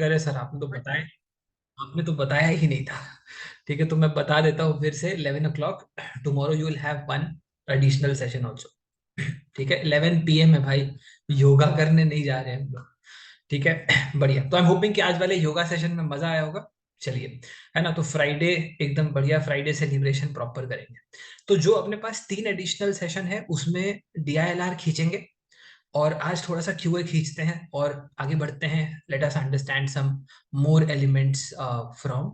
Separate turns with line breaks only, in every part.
अरे सर, आपने तो बताया ही नहीं था। ठीक है, तो मैं बता देता हूँ फिर से। 11 o'clock tomorrow you will have one additional session also. ठीक है, 11 PM है भाई। योगा करने नहीं जा रहे हैं हम लोग। ठीक है बढ़िया। तो आई एम होपिंग कि आज वाले योगा सेशन में मजा आया होगा। चलिए, है ना। तो फ्राइडे एकदम बढ़िया, फ्राइडे सेलिब्रेशन प्रॉपर करेंगे। तो जो अपने पास 3 एडिशनल सेशन है उसमें DILR खींचेंगे, और आज थोड़ा सा क्यूए खींचते हैं और आगे बढ़ते हैं। Let us understand some more elements from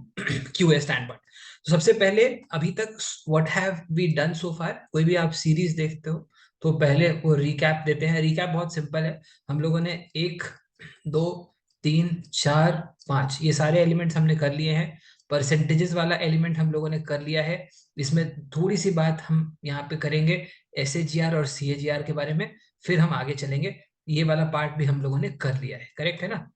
QA standpoint. तो सबसे पहले, अभी तक what have we done so far. कोई भी आप सीरीज देखते हो तो पहले वो रिकैप देते हैं। रिकैप बहुत सिंपल है। हम लोगों ने 1, 2, 3, 4, 5 ये सारे एलिमेंट्स हमने कर लिए हैं। परसेंटेजेस वाला एलिमेंट हम लोगों ने कर लिया है। इसमें थोड़ी सी बात हम यहाँ पे करेंगे SAGR और CAGR के बारे में, फिर हम आगे चलेंगे। ये वाला पार्ट भी हम लोगों ने कर लिया है, करेक्ट है ना।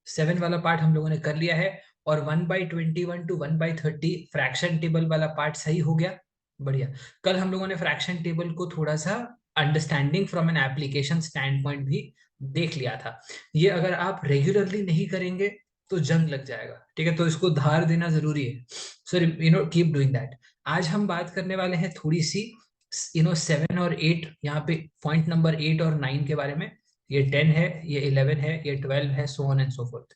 7 वाला पार्ट हम लोगों ने कर लिया है। और 1/21 टू 1/30 फ्रैक्शन टेबल वाला पार्ट सही हो गया। बढ़िया। कल हम लोगों ने फ्रैक्शन टेबल को थोड़ा सा understanding from an application stand point भी देख लिया था। ये अगर आप रेगुलरली नहीं करेंगे तो जंग लग जाएगा। ठीक है, तो इसको धार देना जरूरी है। So keep doing that. आज हम बात करने वाले हैं थोड़ी सी 7 और 8, यहाँ पे पॉइंट नंबर 8 और 9 के बारे में। ये 10 है, ये 11 है, ये 12 है, so on and so fourth.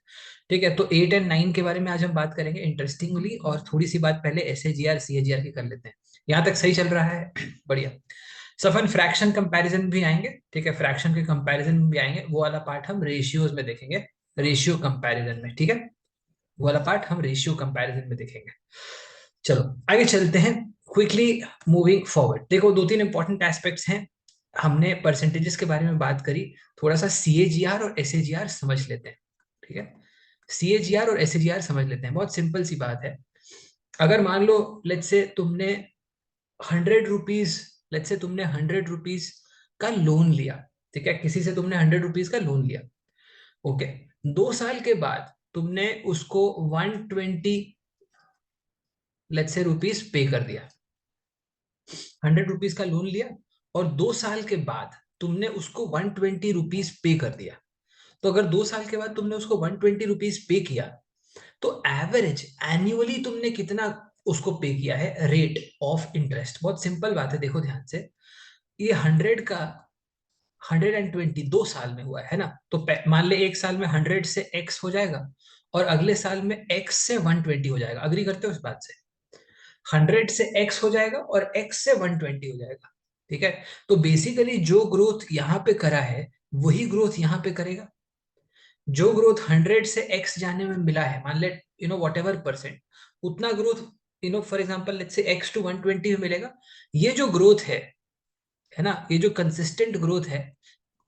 ठीक है, तो 8 एंड 9 के बारे में आज हम बात करेंगे इंटरेस्टिंगली। और थोड़ी सी बात पहले SAGR CAGR की कर लेते हैं। यहाँ तक सही चल रहा है बढ़िया। सफन फ्रैक्शन कंपैरिजन भी आएंगे। ठीक है, फ्रैक्शन के कंपैरिजन भी आएंगे। वो वाला पार्ट हम रेशियोज में देखेंगे, रेशियो कंपैरिजन में। ठीक है, वो वाला पार्ट हम रेशियो कंपैरिजन में देखेंगे। चलो आगे चलते हैं क्विकली। मूविंग फॉरवर्ड, देखो 2-3 इंपॉर्टेंट एस्पेक्ट्स हैं। हमने परसेंटेजेस के बारे में बात करी। थोड़ा सा CAGR और SAGR समझ लेते हैं। ठीक है, CAGR और SAGR समझ लेते हैं। बहुत सिंपल सी बात है। अगर मान लो, लेट्स से तुमने 100 रुपीज, लेट्स से तुमने 100 रुपीज का लोन लिया। ठीक है, किसी से तुमने 100 रुपीज का लोन लिया। ओके, 2 साल के बाद तुमने उसको 120, लेट्स से रुपीज पे कर दिया। 100 रुपीज का लोन लिया और 2 साल के बाद तुमने उसको 120 रुपीज पे कर दिया। तो अगर 2 साल के बाद तुमने उसको 120 रुपीज पे किया, तो एवरेज एनुअली तुमने कितना उसको पे किया है, रेट ऑफ इंटरेस्ट। बहुत सिंपल बात है, देखो ध्यान से। ये 100 में हुआ है ना। तो मान ले एक साल में 100 से x हो जाएगा, और अगले साल में x से 120 हो जाएगा। अग्री करते हो इस बात से। 100 से x हो जाएगा और x से 120 हो जाएगा। ठीक है, तो बेसिकली जो ग्रोथ यहाँ पे करा है वही ग्रोथ यहाँ पे करेगा। जो ग्रोथ 100 से x जाने में मिला है, मान ले वॉट एवर परसेंट, उतना growth for example let's say x to 120 में मिलेगा। ये जो ग्रोथ है ना, ये जो कंसिस्टेंट ग्रोथ है,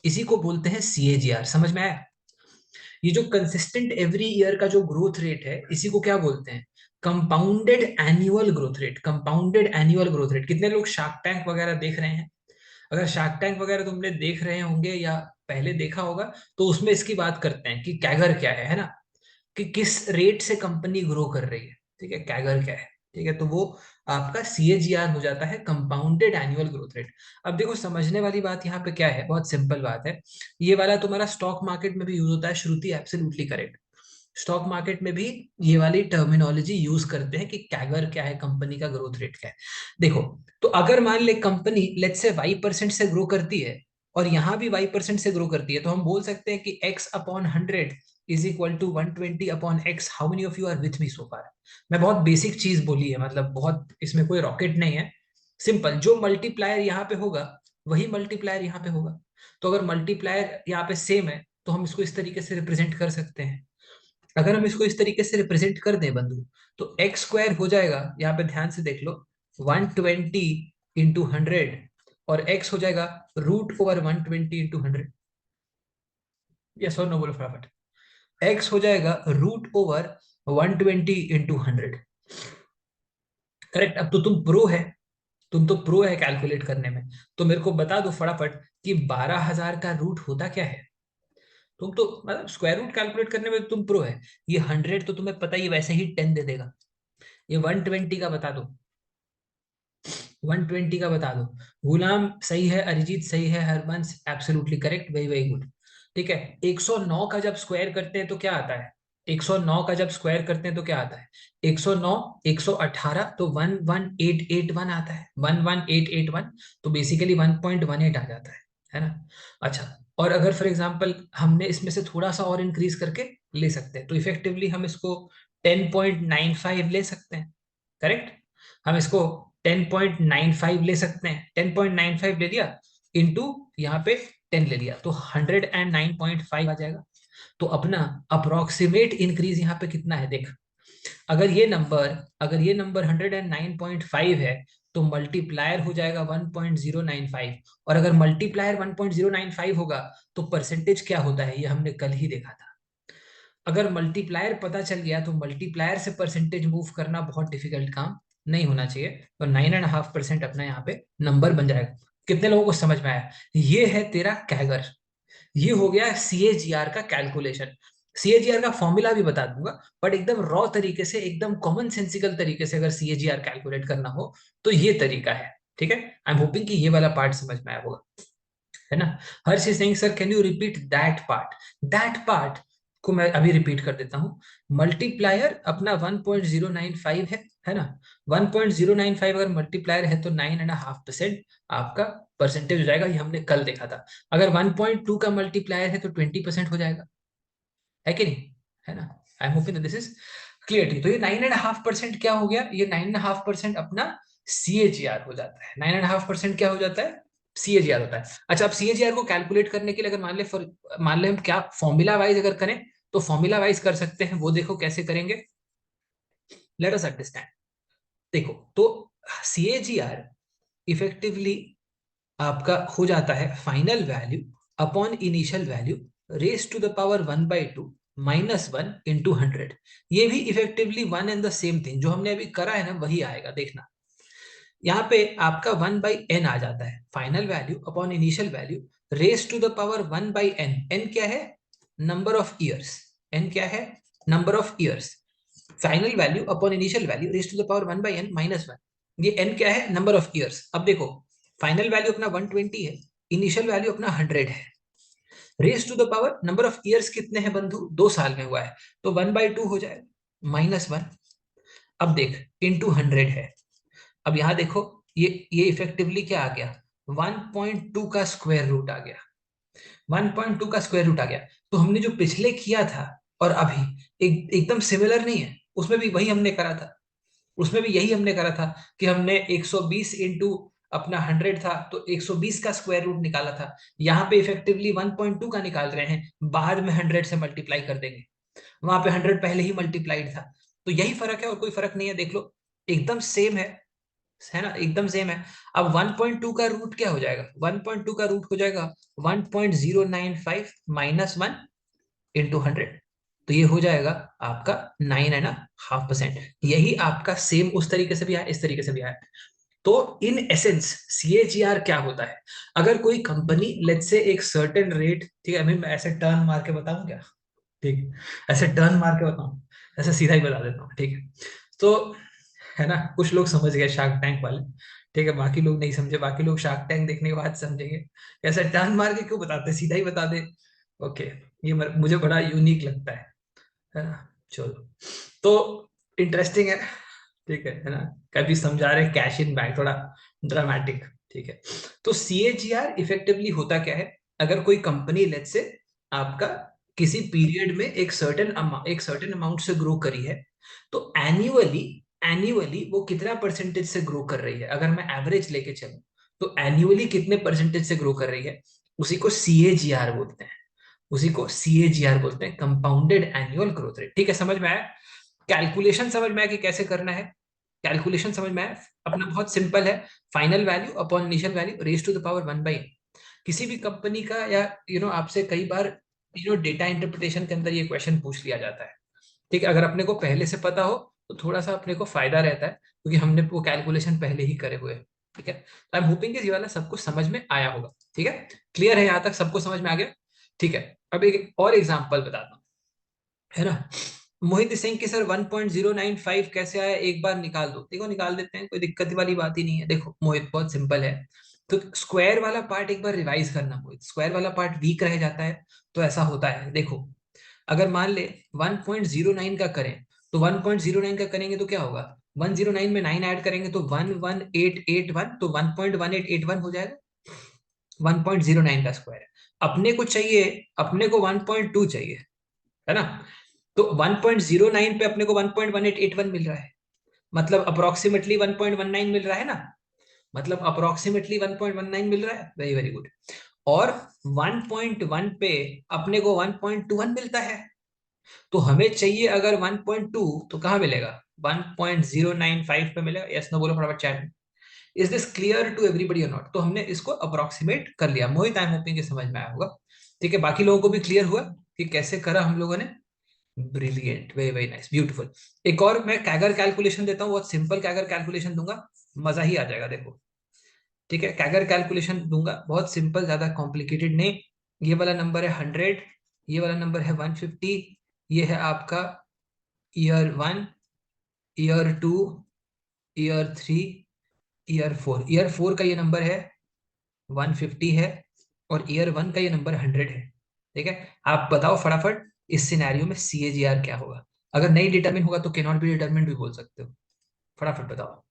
इसी को बोलते हैं CAGR। समझ में आया। ये जो कंसिस्टेंट एवरी ईयर का जो ग्रोथ रेट है, इसी को क्या बोलते हैं, compounded annual growth rate. Compounded annual growth rate. कितने लोग शार्क टैंक वगैरह देख रहे हैं। अगर शार्क टैंक वगैरह तुमने देख रहे होंगे या पहले देखा होगा, तो उसमें इसकी बात करते हैं कि कैगर क्या है ना, कि किस रेट से कंपनी ग्रो कर रही है। ठीक है, कैगर क्या है। ठीक है, तो वो आपका CAGR हो जाता है, कंपाउंडेड एनुअल ग्रोथ रेट। अब देखो, समझने वाली बात यहाँ पे क्या है, बहुत सिंपल बात है। ये वाला तुम्हारा स्टॉक मार्केट में भी यूज होता है। श्रुति एब्सोल्युटली करेक्ट। स्टॉक मार्केट में भी ये वाली टर्मिनोलॉजी यूज करते हैं कि कैगर क्या है, कंपनी का ग्रोथ रेट क्या है। देखो, तो अगर मान ले कंपनी लेट्स से Y% से ग्रो करती है, और यहां भी Y% से ग्रो करती है, तो हम बोल सकते हैं कि x/100 is equal to 120/x। How many of you are with me so far. मैं बहुत बेसिक चीज बोली है, मतलब बहुत इसमें कोई रॉकेट नहीं है। सिंपल, जो मल्टीप्लायर यहाँ पे होगा वही मल्टीप्लायर यहाँ पे होगा। तो अगर मल्टीप्लायर यहाँ पे सेम है, तो हम इसको इस तरीके से रिप्रेजेंट कर सकते हैं। अगर हम इसको इस तरीके से रिप्रेजेंट कर दें बंधु, तो x² हो जाएगा, यहाँ पे ध्यान से देख लो, 120 × 100, और x हो जाएगा √120 × 100। यस और नो बोलो फटाफट। x हो जाएगा √120 × 100। करेक्ट। अब तो तुम प्रो है, तुम तो प्रो है कैलकुलेट करने में। तो मेरे को बता दो फटाफट कि 12,000 का रूट होता क्या है। तुम तो मतलब स्क्वायर रूट कैलकुलेट करने में तुम प्रो है। ये 100 तो तुम्हें पता ही, वैसे ही 10 दे देगा। ये 120 का बता दो, 120 का बता दो। गुलाम सही है, अरिजीत सही है, Harbans absolutely correct, very very good. ठीक है, 109 का जब स्क्वायर करते हैं तो क्या आता है, 109 का जब स्क्वायर करते हैं तो क्या आता है? 109, 118, तो 11881 आता है, 11881, तो बेसिकली 1.18 आ जाता है ना? अच्छा, और अगर फॉर एग्जांपल हमने इसमें से थोड़ा सा और इंक्रीज करके ले सकते हैं, तो इफेक्टिवली हम इसको 10.95 ले सकते हैं, करेक्ट? हम इसको 10.95 ले सकते हैं, 10.95 ले लिया, इंटू यहाँ पे 10 ले लिया, तो 109.5 आ जाएगा। तो अपना अप्रोक्सीमेट इंक्रीज यहाँ पे कितना है देख। अगर ये नंबर 109.5 है, तो मल्टीप्लायर हो जाएगा 1.095, और अगर मल्टीप्लायर 1.095 होगा तो परसेंटेज क्या होता है, ये हमने कल ही देखा था। अगर मल्टीप्लायर पता चल गया तो मल्टीप्लायर से परसेंटेज मूव करना बहुत डिफिकल्ट काम नहीं होना चाहिए। तो 9.5% अपना यहाँ पे नंबर बन जाएगा। कितने लोगों को समझ में आया? ये है तेरा कैगर। ये हो गया सीएजीआर का कैलकुलेशन। सीएजीआर का फॉर्मूला भी बता दूंगा, बट एकदम रॉ तरीके से, एकदम कॉमन सेंसिकल तरीके से अगर सीएजीआर कैलकुलेट करना हो तो ये तरीका है। ठीक है, आई एम होपिंग कि ये वाला पार्ट समझ में आया होगा, है ना? Harsh is saying sir can you repeat that part. That part को मैं अभी रिपीट कर देता हूँ। मल्टीप्लायर अपना 1.095 है ना? 1.095 अगर मल्टीप्लायर है तो 9.5% आपका परसेंटेज हो जाएगा, ये हमने कल देखा था। अगर 1.2 का मल्टीप्लायर है तो 20% हो जाएगा, है कि नहीं? है ना? I am hoping this is clear. तो ये 9.5% क्या हो गया? ये 9.5% अपना सीएजीआर हो जाता है। 9.5% क्या हो जाता है? सीएजीआर होता है। अच्छा, अब सीएजीआर को कैलकुलेट करने के लिए अगर मान ले हम क्या फॉर्मूला वाइज अगर करें, तो फॉर्मूला वाइज कर सकते हैं। वो देखो कैसे करेंगे, लेट अस अंडरस्टैंड। देखो, तो सीएजीआर इफेक्टिवली आपका हो जाता है final value upon initial value raise to the power 1/2 -1 × 100। ये भी effectively one and the same thing जो हमने अभी करा है ना, वही आएगा, देखना। यहाँ पे आपका 1/n आ जाता है, final value upon initial value raise to the power 1/n। n क्या है? Number of years. n क्या है? Number of years. Final value upon initial value raise to the power 1/n -1। ये n क्या है? Number of years. अब देखो, final value अपना 120 है, इनिशियल वैल्यू अपना 100 है, raise to the power number of years कितने हैं बंधु? 2 साल में हुआ है, तो 1/2 हो जाएगा -1। अब देख, इंटू 100 है। अब यहां देखो, ये इफेक्टिवली क्या आ गया? 1.2 का स्क्वायर रूट आ गया। 1.2 का स्क्वायर रूट आ गया। तो हमने जो पिछले किया था और अभी एकदम सिमिलर नहीं है, उसमें भी वही हमने करा था। उसमें भी यही हमने करा था कि हमने 120 इंटू अपना 100 था, तो 120 का स्क्वायर रूट निकाला था। यहाँ पे इफेक्टिवली 1.2 का निकाल रहे हैं, बाद में 100 से मल्टीप्लाई कर देंगे। वहां पे 100 पहले ही मल्टीप्लाइड था। तो यही फर्क है और कोई फर्क नहीं है, देख लो, एकदम सेम है ना? एकदम सेम है। अब 1.2 का रूट क्या हो जाएगा? 1.2 का रूट हो जाएगा 1.095 -1 × 100, तो ये हो जाएगा आपका 9.5%। यही आपका सेम उस तरीके से भी आया, इस तरीके से भी आया। तो इन एसेंस सीएजीआर क्या होता है? अगर कोई कंपनी लेट्स से एक सर्टेन रेट, ठीक है, अभी मैं ऐसे टर्न मार के बताऊं क्या? ठीक, ऐसे टर्न मार के बताऊं, ऐसे सीधा ही बता देता हूँ, ठीक है? तो है ना, कुछ लोग समझ गए शार्क टैंक वाले, ठीक है, बाकी लोग नहीं समझे, बाकी लोग शार्क टैंक देखने के बाद समझेंगे। ऐसे टर्न मार के क्यों बताते, सीधा ही बता दे। ओके, ये मुझे बड़ा यूनिक लगता है ना? चलो, तो इंटरेस्टिंग है, ठीक है ना? कभी समझा रहे कैश इन बैंक, थोड़ा ड्रामेटिक, ठीक है? तो सीएजीआर इफेक्टिवली होता क्या है? अगर कोई कंपनी लेट्स से आपका किसी पीरियड में एक सर्टेन अमाउंट से ग्रो करी है, तो एनुअली एनुअली वो कितना परसेंटेज से ग्रो कर रही है, अगर मैं एवरेज लेके चलूं, तो एनुअली कितने परसेंटेज से ग्रो कर रही है, उसी को सीएजीआर बोलते हैं। उसी को सीएजीआर बोलते हैं, कंपाउंडेड एनुअल ग्रोथ रेट। ठीक है, समझ में आया? कैलकुलेशन समझ में आया कि कैसे करना है? कैलकुलेशन समझ में आया? अपना बहुत सिंपल है, final value upon initial value raise to the power 1/n। किसी भी कंपनी का या आपसे कई बार डेटा इंटरप्रिटेशन के अंदर ये क्वेश्चन पूछ लिया जाता है। ठीक है, अगर अपने को पहले से पता हो तो थोड़ा सा अपने को फायदा रहता है, क्योंकि हमने वो कैलकुलेशन पहले ही करे हुए हैं। ठीक है, तो आई एम होपिंग ये वाला सबको समझ में आया होगा। ठीक है, क्लियर है? यहाँ तक सबको समझ में आ गया? ठीक है, अब एक और एग्जांपल बताता हूँ, है ना? मोहित सिंह की सर 1.095 कैसे आया, एक बार निकाल दो। देखो, निकाल देते हैं, कोई दिक्कत वाली बात ही नहीं है। देखो मोहित, बहुत सिंपल है। तो स्क्वायर वाला पार्ट एक बार रिवाइज करना मोहित, स्क्वायर वाला पार्ट वीक रह जाता है, तो ऐसा होता है। देखो, अगर मान ले 1.09 का करें, तो 1.09 का करेंगे तो क्या होगा, 109 में 9 ऐड करेंगे तो 11881, तो 1.1881 हो जाएगा, 1.09 का स्क्वायर। अपने को चाहिए, अपने को 1.2 चाहिए, है ना। तो 1.09 पे अपने को 1.1881 मिल रहा है, मतलब अप्रोक्सीमेटली 1.19 मिल रहा है ना, मतलब अप्रोक्सीमेटली 1.19 मिल रहा है, वेरी वेरी गुड। और 1.1 पे अपने को 1.21 मिलता है, तो हमें चाहिए अगर 1.2, तो कहाँ मिलेगा, 1.095 पे मिलेगा। यस नो बोलो फटाफट चैट में। Is this clear to everybody और नॉट? तो हमने इसको अप्रोक्सीमेट कर लिया। मोहित, आई एम होपिंग समझ में आया होगा। ठीक है, बाकी लोगों को भी क्लियर हुआ कि कैसे करा हम लोगों ने। Brilliant, very very nice, beautiful. एक और मैं कैगर कैलकुलेशन देता हूँ, बहुत सिंपल कैगर कैलकुलेशन दूंगा, मजा ही आ जाएगा, देखो। ठीक है, कैगर कैलकुलेशन दूंगा बहुत सिंपल, ज्यादा कॉम्प्लिकेटेड नहीं। ये वाला नंबर है 100, ये वाला नंबर है 150, ये है आपका year 1, year 2, year 3, year 4। Year 4 का ये नंबर है 150 है, और ईयर 1 का ये नंबर 100 है। ठीक है, आप बताओ फटाफट इस सिनेरियो में CAGR क्या होगा। अगर नहीं डिटरमिन होगा तो कैन नॉट बी डिटरमिन भी बोल सकते हो, फटाफट बताओ।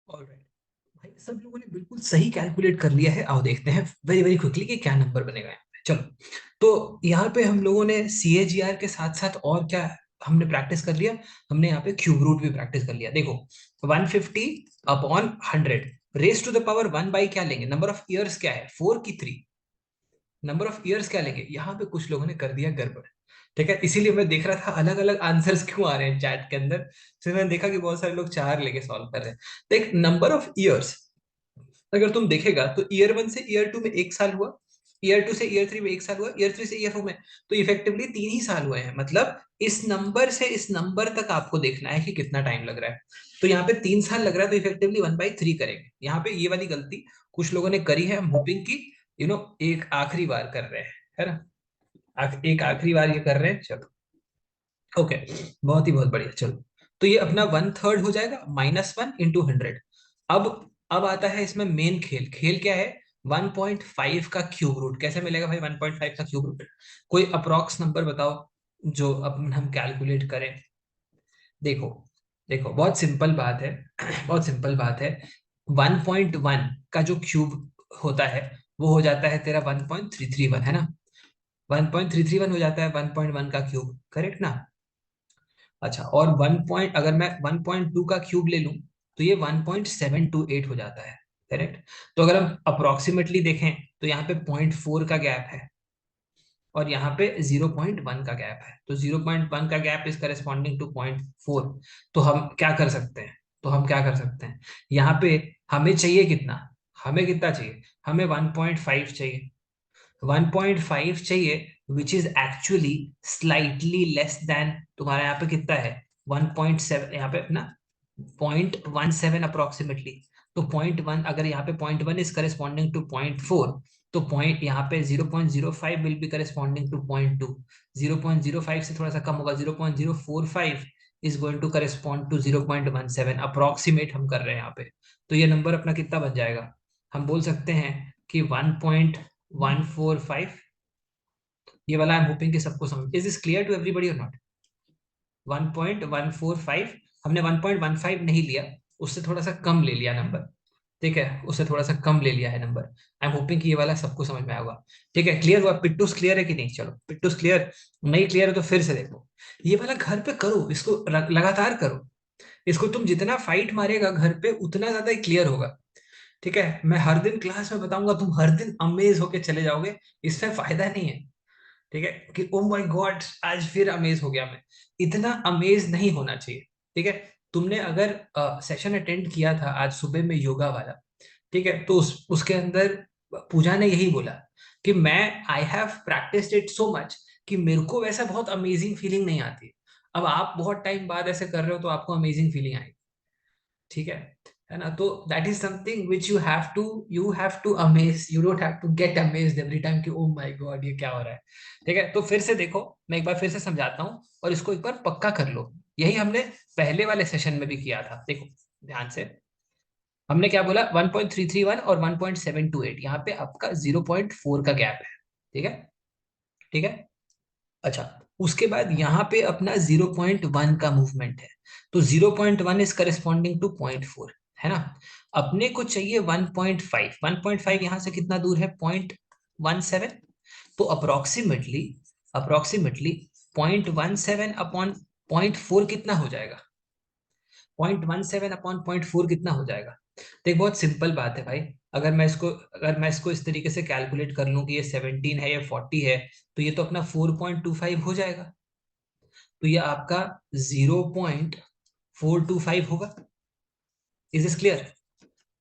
ऑलराइट भाई, सब लोगों ने बिल्कुल सही कैलकुलेट कर लिया है। आओ देखते हैं वेरी वेरी क्विकली कि क्या नंबर बनेगा यहाँ पे। चलो, तो यहाँ पे हम लोगों ने सी ए जी आर के साथ साथ और क्या हमने प्रैक्टिस कर लिया, हमने यहाँ पे क्यूब रूट भी प्रैक्टिस कर लिया। देखो 150 upon 100 raise to the power 1 by क्या लेंगे, नंबर ऑफ ईयर्स क्या है 4 की 3, नंबर ऑफ ईयर्स क्या लेंगे। यहाँ पे कुछ लोगों ने कर दिया गड़बड़, ठीक है, इसीलिए मैं देख रहा था अलग अलग आंसर्स क्यों आ रहे हैं चैट के अंदर। फिर मैंने देखा कि बहुत सारे लोग 4 लेके सॉल्व कर रहे हैं। देख नंबर ऑफ ईयर्स अगर तुम देखेगा तो ईयर 1 से ईयर 2 में 1 साल हुआ, ईयर 2 से ईयर 3 में 1 साल हुआ, ईयर 3 से ईयर 4 में, तो इफेक्टिवली 3 ही साल हुए हैं। मतलब इस नंबर से इस नंबर तक आपको देखना है कि कितना टाइम लग रहा है। तो यहाँ पे 3 साल लग रहा है, तो इफेक्टिवली 1/3 करेंगे। यहाँ पे ये वाली गलती कुछ लोगों ने करी है, हम होपिंग की एक आखिरी बार कर रहे हैं, है ना, एक आखिरी बार ये कर रहे हैं। चलो ओके, बहुत बढ़िया। चलो, तो ये अपना 1/3 हो जाएगा, -1 × 100। अब आता है इसमें मेन खेल। खेल क्या है, 1.5 का क्यूब रूट कैसे मिलेगा भाई, 1.5 का क्यूब रूट कोई अप्रोक्स नंबर बताओ जो अब हम कैलकुलेट करें। देखो देखो बहुत सिंपल बात है बहुत सिंपल बात है। 1.1 का जो क्यूब होता है वो हो जाता है तेरा 1.331, है ना, 1.331 हो जाता है 1.1 का क्यूब, करेक्ट ना। अच्छा, और 1 अगर मैं 1.2 का क्यूब ले लूं तो ये 1.728 हो जाता है, करेक्ट। तो अगर हम अप्रोक्सीमेटली देखें तो यहाँ पे 0.4 का गैप है और यहाँ पे 0.1 का गैप है, तो 0.1 का गैप इज करेस्पॉन्डिंग टू 0.4। तो हम क्या कर सकते हैं, यहाँ पे हमें चाहिए कितना, हमें कितना चाहिए, हमें 1.5 चाहिए, 1.5 चाहिए, which is actually slightly less than तुम्हारा यहाँ पे कितना है 1.7, यहाँ पे अपना 0.17 अप्रोक्सीमेटली। तो 0.1, अगर यहाँ पे 0.1 इज करेस्पॉन्डिंग टू 0.4, तो पॉइंट यहाँ पे 0.05 विल बी करेस्पॉन्डिंग टू 0.2, 0.05 से थोड़ा सा कम होगा, 0.045 is going to correspond to 0.17 approximate हम कर रहे हैं यहाँ पे। तो ये नंबर अपना कितना बन जाएगा, हम बोल सकते हैं कि 1.145। ये वाला आई एम होपिंग कि सबको समझ, is this clear to everybody और नॉट। 1.145, हमने 1.15 नहीं लिया, उससे थोड़ा सा कम ले लिया नंबर, ठीक है, उससे थोड़ा सा कम ले लिया है नंबर। आई एम होपिंग कि ये वाला सबको समझ में आएगा। ठीक है, क्लियर हुआ, पिट्टूस क्लियर है कि नहीं। चलो पिट्टूस क्लियर, नहीं क्लियर है तो फिर से देखो, ये वाला घर पे करो, इसको लगातार करो, इसको तुम जितना फाइट मारेगा घर पे उतना ज्यादा क्लियर होगा। ठीक है, मैं हर दिन क्लास में बताऊंगा, तुम हर दिन अमेज होके चले जाओगे, इसमें फायदा नहीं है। ठीक है, कि ओ माय गॉड आज फिर अमेज हो गया मैं, इतना अमेज नहीं होना चाहिए। ठीक है, तुमने अगर सेशन अटेंड किया था आज सुबह में योगा वाला, ठीक है, तो उसके अंदर पूजा ने यही बोला कि मैं I have practised it so much कि मेरे को वैसा बहुत अमेजिंग फीलिंग नहीं आती। अब आप बहुत टाइम बाद ऐसे कर रहे हो तो आपको अमेजिंग फीलिंग आएगी। ठीक है ना, तो that is something which you have to amaze, you don't have to get amazed every time कि ओ माय गॉड ये क्या हो रहा है। ठीक है, तो फिर से देखो, मैं एक बार फिर से समझाता हूँ और इसको एक बार पक्का कर लो। यही हमने पहले वाले सेशन में भी किया था, देखो ध्यान से। हमने क्या बोला, 1.331 और 1.728, यहाँ पे आपका 0.4 का गैप है। ठीक है, ठीक है। अच्छा, उसके बाद यहाँ पे अपना 0.1 का मूवमेंट है, तो 0.1 इज करेस्पॉन्डिंग टू 0.4, है ना। अपने को चाहिए 1.5, 1.5 यहाँ से कितना दूर है 0.17, तो अप्रोक्सीमेटली अप्रोक्सीमेटली 0.17 अपॉन 0.4 कितना हो जाएगा, 0.17 अपॉन 0.4 कितना हो जाएगा। देख बहुत सिंपल बात है भाई, अगर मैं इसको इस तरीके से कैलकुलेट कर लूं कि ये 17 है या 40 है, तो ये तो अपना 4.25 हो जाएगा, तो ये आपका 0.425 होगा। इज दिस क्लियर,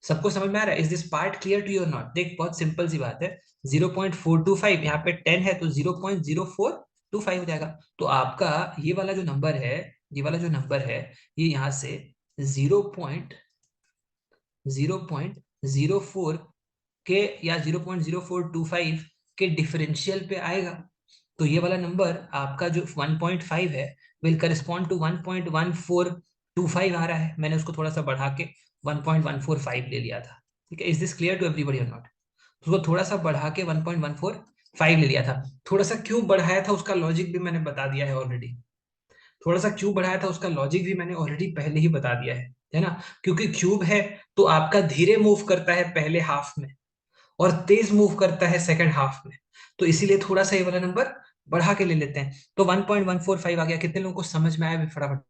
सबको समझ में आ रहा है, is this part clear to your not. देख बहुत सिंपल सी बात है, 0.425 यहाँ पे 10 है तो 0.0425 हो जाएगा। तो आपका ये वाला जो नंबर है, ये वाला जो नंबर है, ये यहाँ से 0.04 के या 0.0425 के डिफरेंशियल पे आएगा। तो ये वाला नंबर आपका जो 1.5 है विल करस्पॉन्ड टू 1.1425 आ रहा है, मैंने उसको थोड़ा सा बढ़ा के 1.145 ले लिया था। ठीक है, is this clear to everybody और नॉट। उसको थोड़ा सा बढ़ा के 1.145 ले लिया था, थोड़ा सा क्यों बढ़ाया था उसका लॉजिक भी मैंने बता दिया है ऑलरेडी, थोड़ा सा क्यों बढ़ाया था उसका लॉजिक भी मैंने ऑलरेडी पहले ही बता दिया है। है ना, क्योंकि क्यूब है तो आपका धीरे मूव करता है पहले हाफ में और तेज मूव करता है सेकंड हाफ में, तो इसीलिए थोड़ा सा ये वाला नंबर बढ़ा के ले लेते हैं। तो 1.145 आ गया। कितने लोगों को समझ में आया भी फटाफट?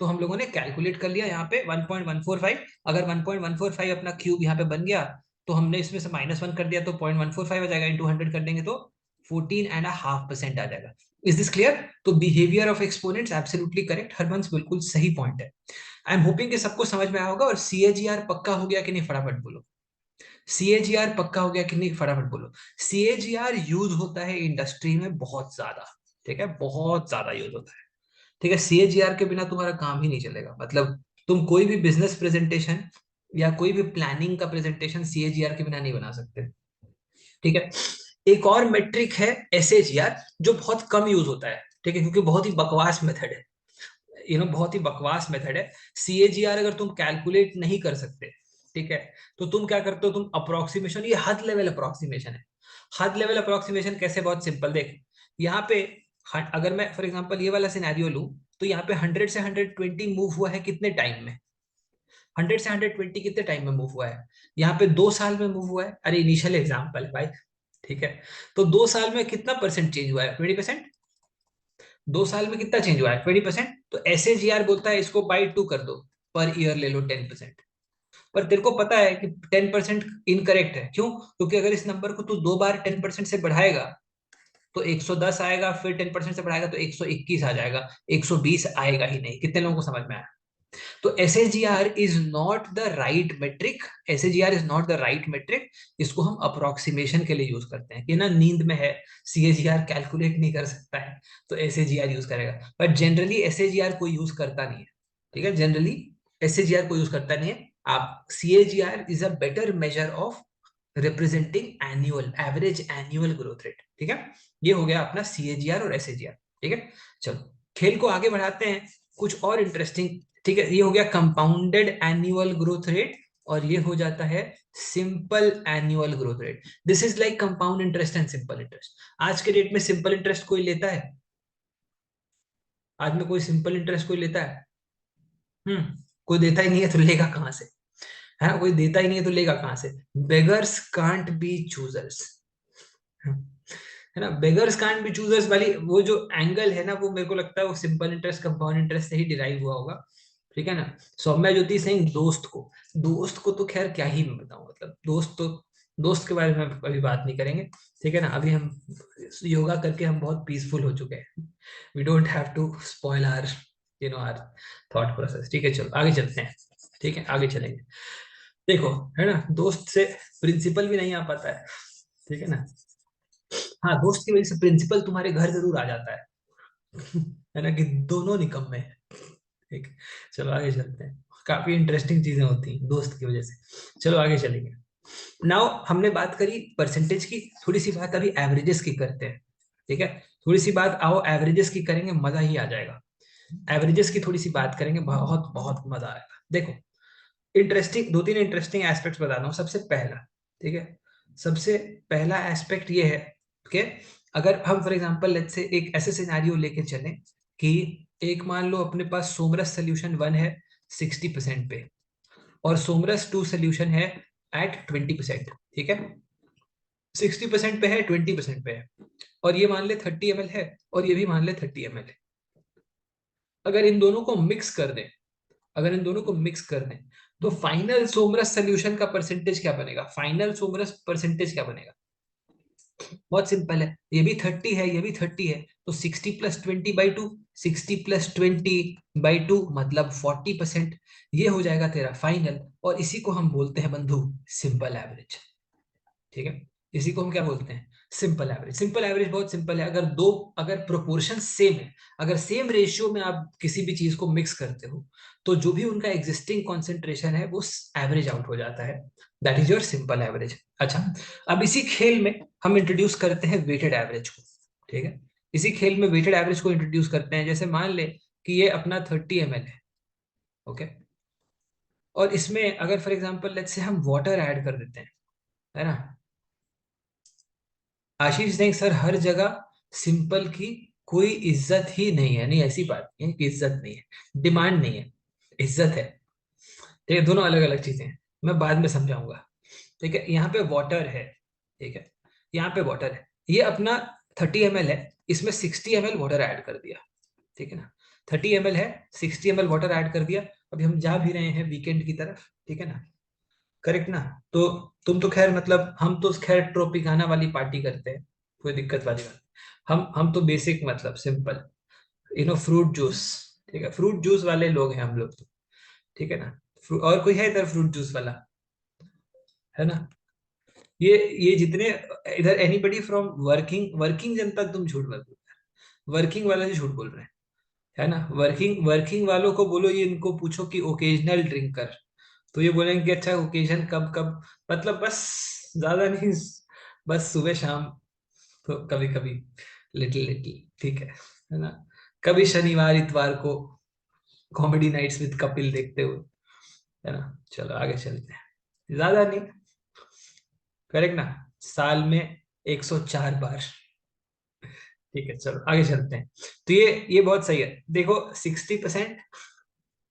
तो हम लोगों ने कैलकुलेट कर लिया यहाँ पे 1.145। अगर 1.145 अपना क्यूब यहाँ पे बन गया तो हमने इसमें से -1 कर दिया तो 0.145 आ जाएगा, इंटू 100 कर देंगे तो 14.5% आ जाएगा। Is this clear? तो behaviour of exponents absolutely correct, Harbans बिल्कुल सही पॉइंट है। आई एम होपिंग कि सबको समझ में आया होगा। और सीएजीआर पक्का हो गया कि नहीं, फटाफट बोलो। सीएजीआर पक्का हो गया कि नहीं, फटाफट बोलो। सीएजीआर यूज होता है इंडस्ट्री में बहुत ज्यादा, ठीक है, बहुत ज्यादा यूज होता है। ठीक है, सीएजीआर के बिना तुम्हारा काम ही नहीं चलेगा। मतलब तुम कोई भी बिजनेस प्रेजेंटेशन या कोई भी प्लानिंग का प्रेजेंटेशन सीएजीआर के बिना नहीं बना सकते। ठीक है। एक और मेट्रिक है एसएजीआर, जो बहुत कम यूज होता है, ठीक है, क्योंकि बहुत ही बकवास मेथड है। बहुत ही बकवास मेथड है। सीएजीआर अगर तुम कैलकुलेट नहीं कर सकते, ठीक है, तो तुम क्या करते हो, तुम अप्रोक्सीमेशन, ये हद लेवल अप्रोक्सीमेशन है। हद लेवल अप्रोक्सीमेशन कैसे? बहुत सिंपल, देख यहाँ पे अगर मैं फॉर एग्जांपल ये वाला सिनेरियो लूं, तो यहाँ पे 100 से 120 मूव हुआ है कितने टाइम में? 100 से 120 कितने टाइम में मूव हुआ है? यहाँ पे 2 साल में मूव हुआ है। अरे इनिशियल एग्जाम्पल है भाई, ठीक है। तो 2 साल में कितना परसेंट चेंज हुआ है? 20%। 2 साल में कितना चेंज हुआ है? 20%। तो एसएजीआर बोलता है इसको बाई 2 कर दो, पर ईयर ले लो 10%। पर तेरे को पता है कि 10% इनकरेक्ट है। क्यों? क्योंकि अगर इस नंबर को तू 2 बार 10% से बढ़ाएगा तो 110 आएगा, फिर 10% से बढ़ाएगा तो 121 आ जाएगा, 120 आएगा ही नहीं। कितने लोगों को समझ में आया? तो CAGR is not the right metric. CAGR is not the right metric. इसको हम अप्रोक्सीमेशन के लिए यूज करते हैं कि ना नींद में है, सीएजीआर कैलकुलेट नहीं कर सकता है, तो एसएजीआर यूज करेगा। बट जनरली एसएजीआर कोई यूज करता नहीं है, ठीक है, जनरली एसएजीआर कोई यूज करता नहीं है। आप CAGR is a better measure of representing annual average annual growth rate. ठीक है, ये हो गया अपना सीएजीआर और एसएजीआर। ठीक है, चलो खेल को आगे बढ़ाते हैं, कुछ और इंटरेस्टिंग। ठीक है, ये हो गया कंपाउंडेड एनुअल ग्रोथ रेट, और ये हो जाता है simple annual growth rate. This is like compound interest and simple interest. आज के डेट में सिंपल इंटरेस्ट कोई लेता है? आज में कोई सिंपल इंटरेस्ट कोई लेता है? कोई देता ही नहीं है तो लेगा कहां से? है ना, कोई देता ही नहीं है तो लेगा कहां से? बेगर्स कांट बी चूजर्स, है ना, बेगर्स कांट बी चूजर्स वाली वो जो एंगल है ना, वो मेरे को लगता है वो सिंपल इंटरेस्ट कंपाउंड इंटरेस्ट से ही डिराइव हुआ होगा। ठीक है ना। सौम्या ज्योति सिंह, दोस्त को तो खैर क्या ही मैं बताऊं, मतलब दोस्त के बारे में अभी बात नहीं करेंगे। ठीक है ना, अभी हम योगा करके हम बहुत पीसफुल हो चुके हैं। We don't have to spoil our our thought process. ठीक है, चलो आगे चलते हैं। ठीक है, आगे चलेंगे। देखो, है ना, दोस्त से प्रिंसिपल भी नहीं आ पाता है, ठीक है ना। हाँ, दोस्त की वजह से प्रिंसिपल तुम्हारे घर जरूर आ जाता है है ना, कि दोनों निकम्मे हैं। ठीक, चलो आगे चलते हैं। काफी इंटरेस्टिंग चीजें होती हैं दोस्त की वजह से। चलो आगे चलेंगे। नाउ हमने बात करी परसेंटेज की, थोड़ी सी बात अभी एवरेजेस की करते हैं। ठीक है, थोड़ी सी बात आओ एवरेजेस की करेंगे, मजा ही आ जाएगा। एवरेजेस की थोड़ी सी बात करेंगे, बहुत बहुत मजा आएगा। देखो, इंटरेस्टिंग दो तीन इंटरेस्टिंग एस्पेक्ट्स बता रहा हूँ। सबसे पहला, ठीक है, सबसे पहला एस्पेक्ट ये है कि अगर हम फॉर एग्जांपल लेट्स से एक ऐसे सिनेरियो लेके चलें कि एक मान लो अपने पास सोमरस सोल्यूशन 1 है 60% पे, और सोमरस 2 सोल्यूशन है एट 20%। ठीक है, 60% पे है, 20% पे है, और ये मान ले 30 ml है, और ये भी मान ले 30 ml है। अगर इन दोनों को मिक्स कर दें, अगर इन दोनों को मिक्स कर दें, तो फाइनल सोमरस सोल्यूशन का परसेंटेज क्या बनेगा? फाइनल सोमरस परसेंटेज क्या बनेगा? बहुत सिंपल है, ये भी 30 है, ये भी 30 है, तो 60 + 20/2, 60 + 20/2 मतलब 40%। ये हो जाएगा तेरा फाइनल, और इसी को हम बोलते हैं बंधु सिंपल एवरेज। ठीक है, इसी को हम क्या बोलते हैं? Simple average. सिंपल एवरेज बहुत सिंपल है। अगर प्रोपोर्शन सेम है, अगर सेम रेशियो में आप किसी भी चीज को मिक्स करते हो, तो जो भी उनका एग्जिस्टिंग कॉन्सेंट्रेशन है वो एवरेज आउट हो जाता है। That is your simple average. अच्छा, अब इसी खेल में हम इंट्रोड्यूस करते हैं वेटेड एवरेज को। ठीक है, इसी खेल में वेटेड एवरेज को इंट्रोड्यूस करते हैं। जैसे मान ले कि ये अपना 30 ml है, ओके, और इसमें अगर फॉर एग्जांपल लेट्स से हम वाटर ऐड कर देते हैं, है ना। आशीष सिंह सर, हर जगह सिंपल की कोई इज्जत ही नहीं है, नहीं ऐसी बात नहीं है कि इज्जत नहीं है, डिमांड नहीं है, इज्जत है। ठीक है, दोनों अलग अलग चीजें हैं, मैं बाद में समझाऊंगा। ठीक है, यहाँ पे वाटर है, ठीक है, यहाँ पे वाटर है, ये अपना 30 ml है, इसमें 60 ml वाटर ऐड कर दिया, ठीक है ना, 30 ml है, 60 ml वाटर ऐड कर दिया। अभी हम जा भी रहे हैं वीकेंड की तरफ, ठीक है ना, करेक्ट ना। तो तुम तो खैर मतलब हम तो खैर ट्रोपिकाना वाली पार्टी करते हैं, कोई दिक्कत वाली बात। हम तो बेसिक मतलब सिंपल, फ्रूट जूस, ठीक है, फ्रूट जूस वाले लोग हैं हम लोग तो, ठीक है ना। और कोई है इधर फ्रूट जूस वाला, है ना। ये जितने इधर एनीबडी फ्रॉम वर्किंग, वर्किंग जनता, तुम झूठ मत बोल, वर्किंग वाले से झूठ बोल रहे हैं, है ना। वर्किंग वर्किंग वालों को बोलो, ये इनको पूछो कि ओकेजनल ड्रिंकर, तो ये बोलेंगे कि अच्छा ओकेजन कब कब, मतलब बस, ज्यादा नहीं, बस सुबह शाम, तो कभी कभी लिटिल लिटिल, ठीक है ना। कभी शनिवार इतवार को कॉमेडी नाइट्स विद कपिल देखते हुए, है ना। चलो आगे चलते हैं, ज्यादा नहीं, करेक्ट ना, साल में 104 बार, ठीक है। चलो आगे चलते हैं। तो ये बहुत सही है, देखो 60%,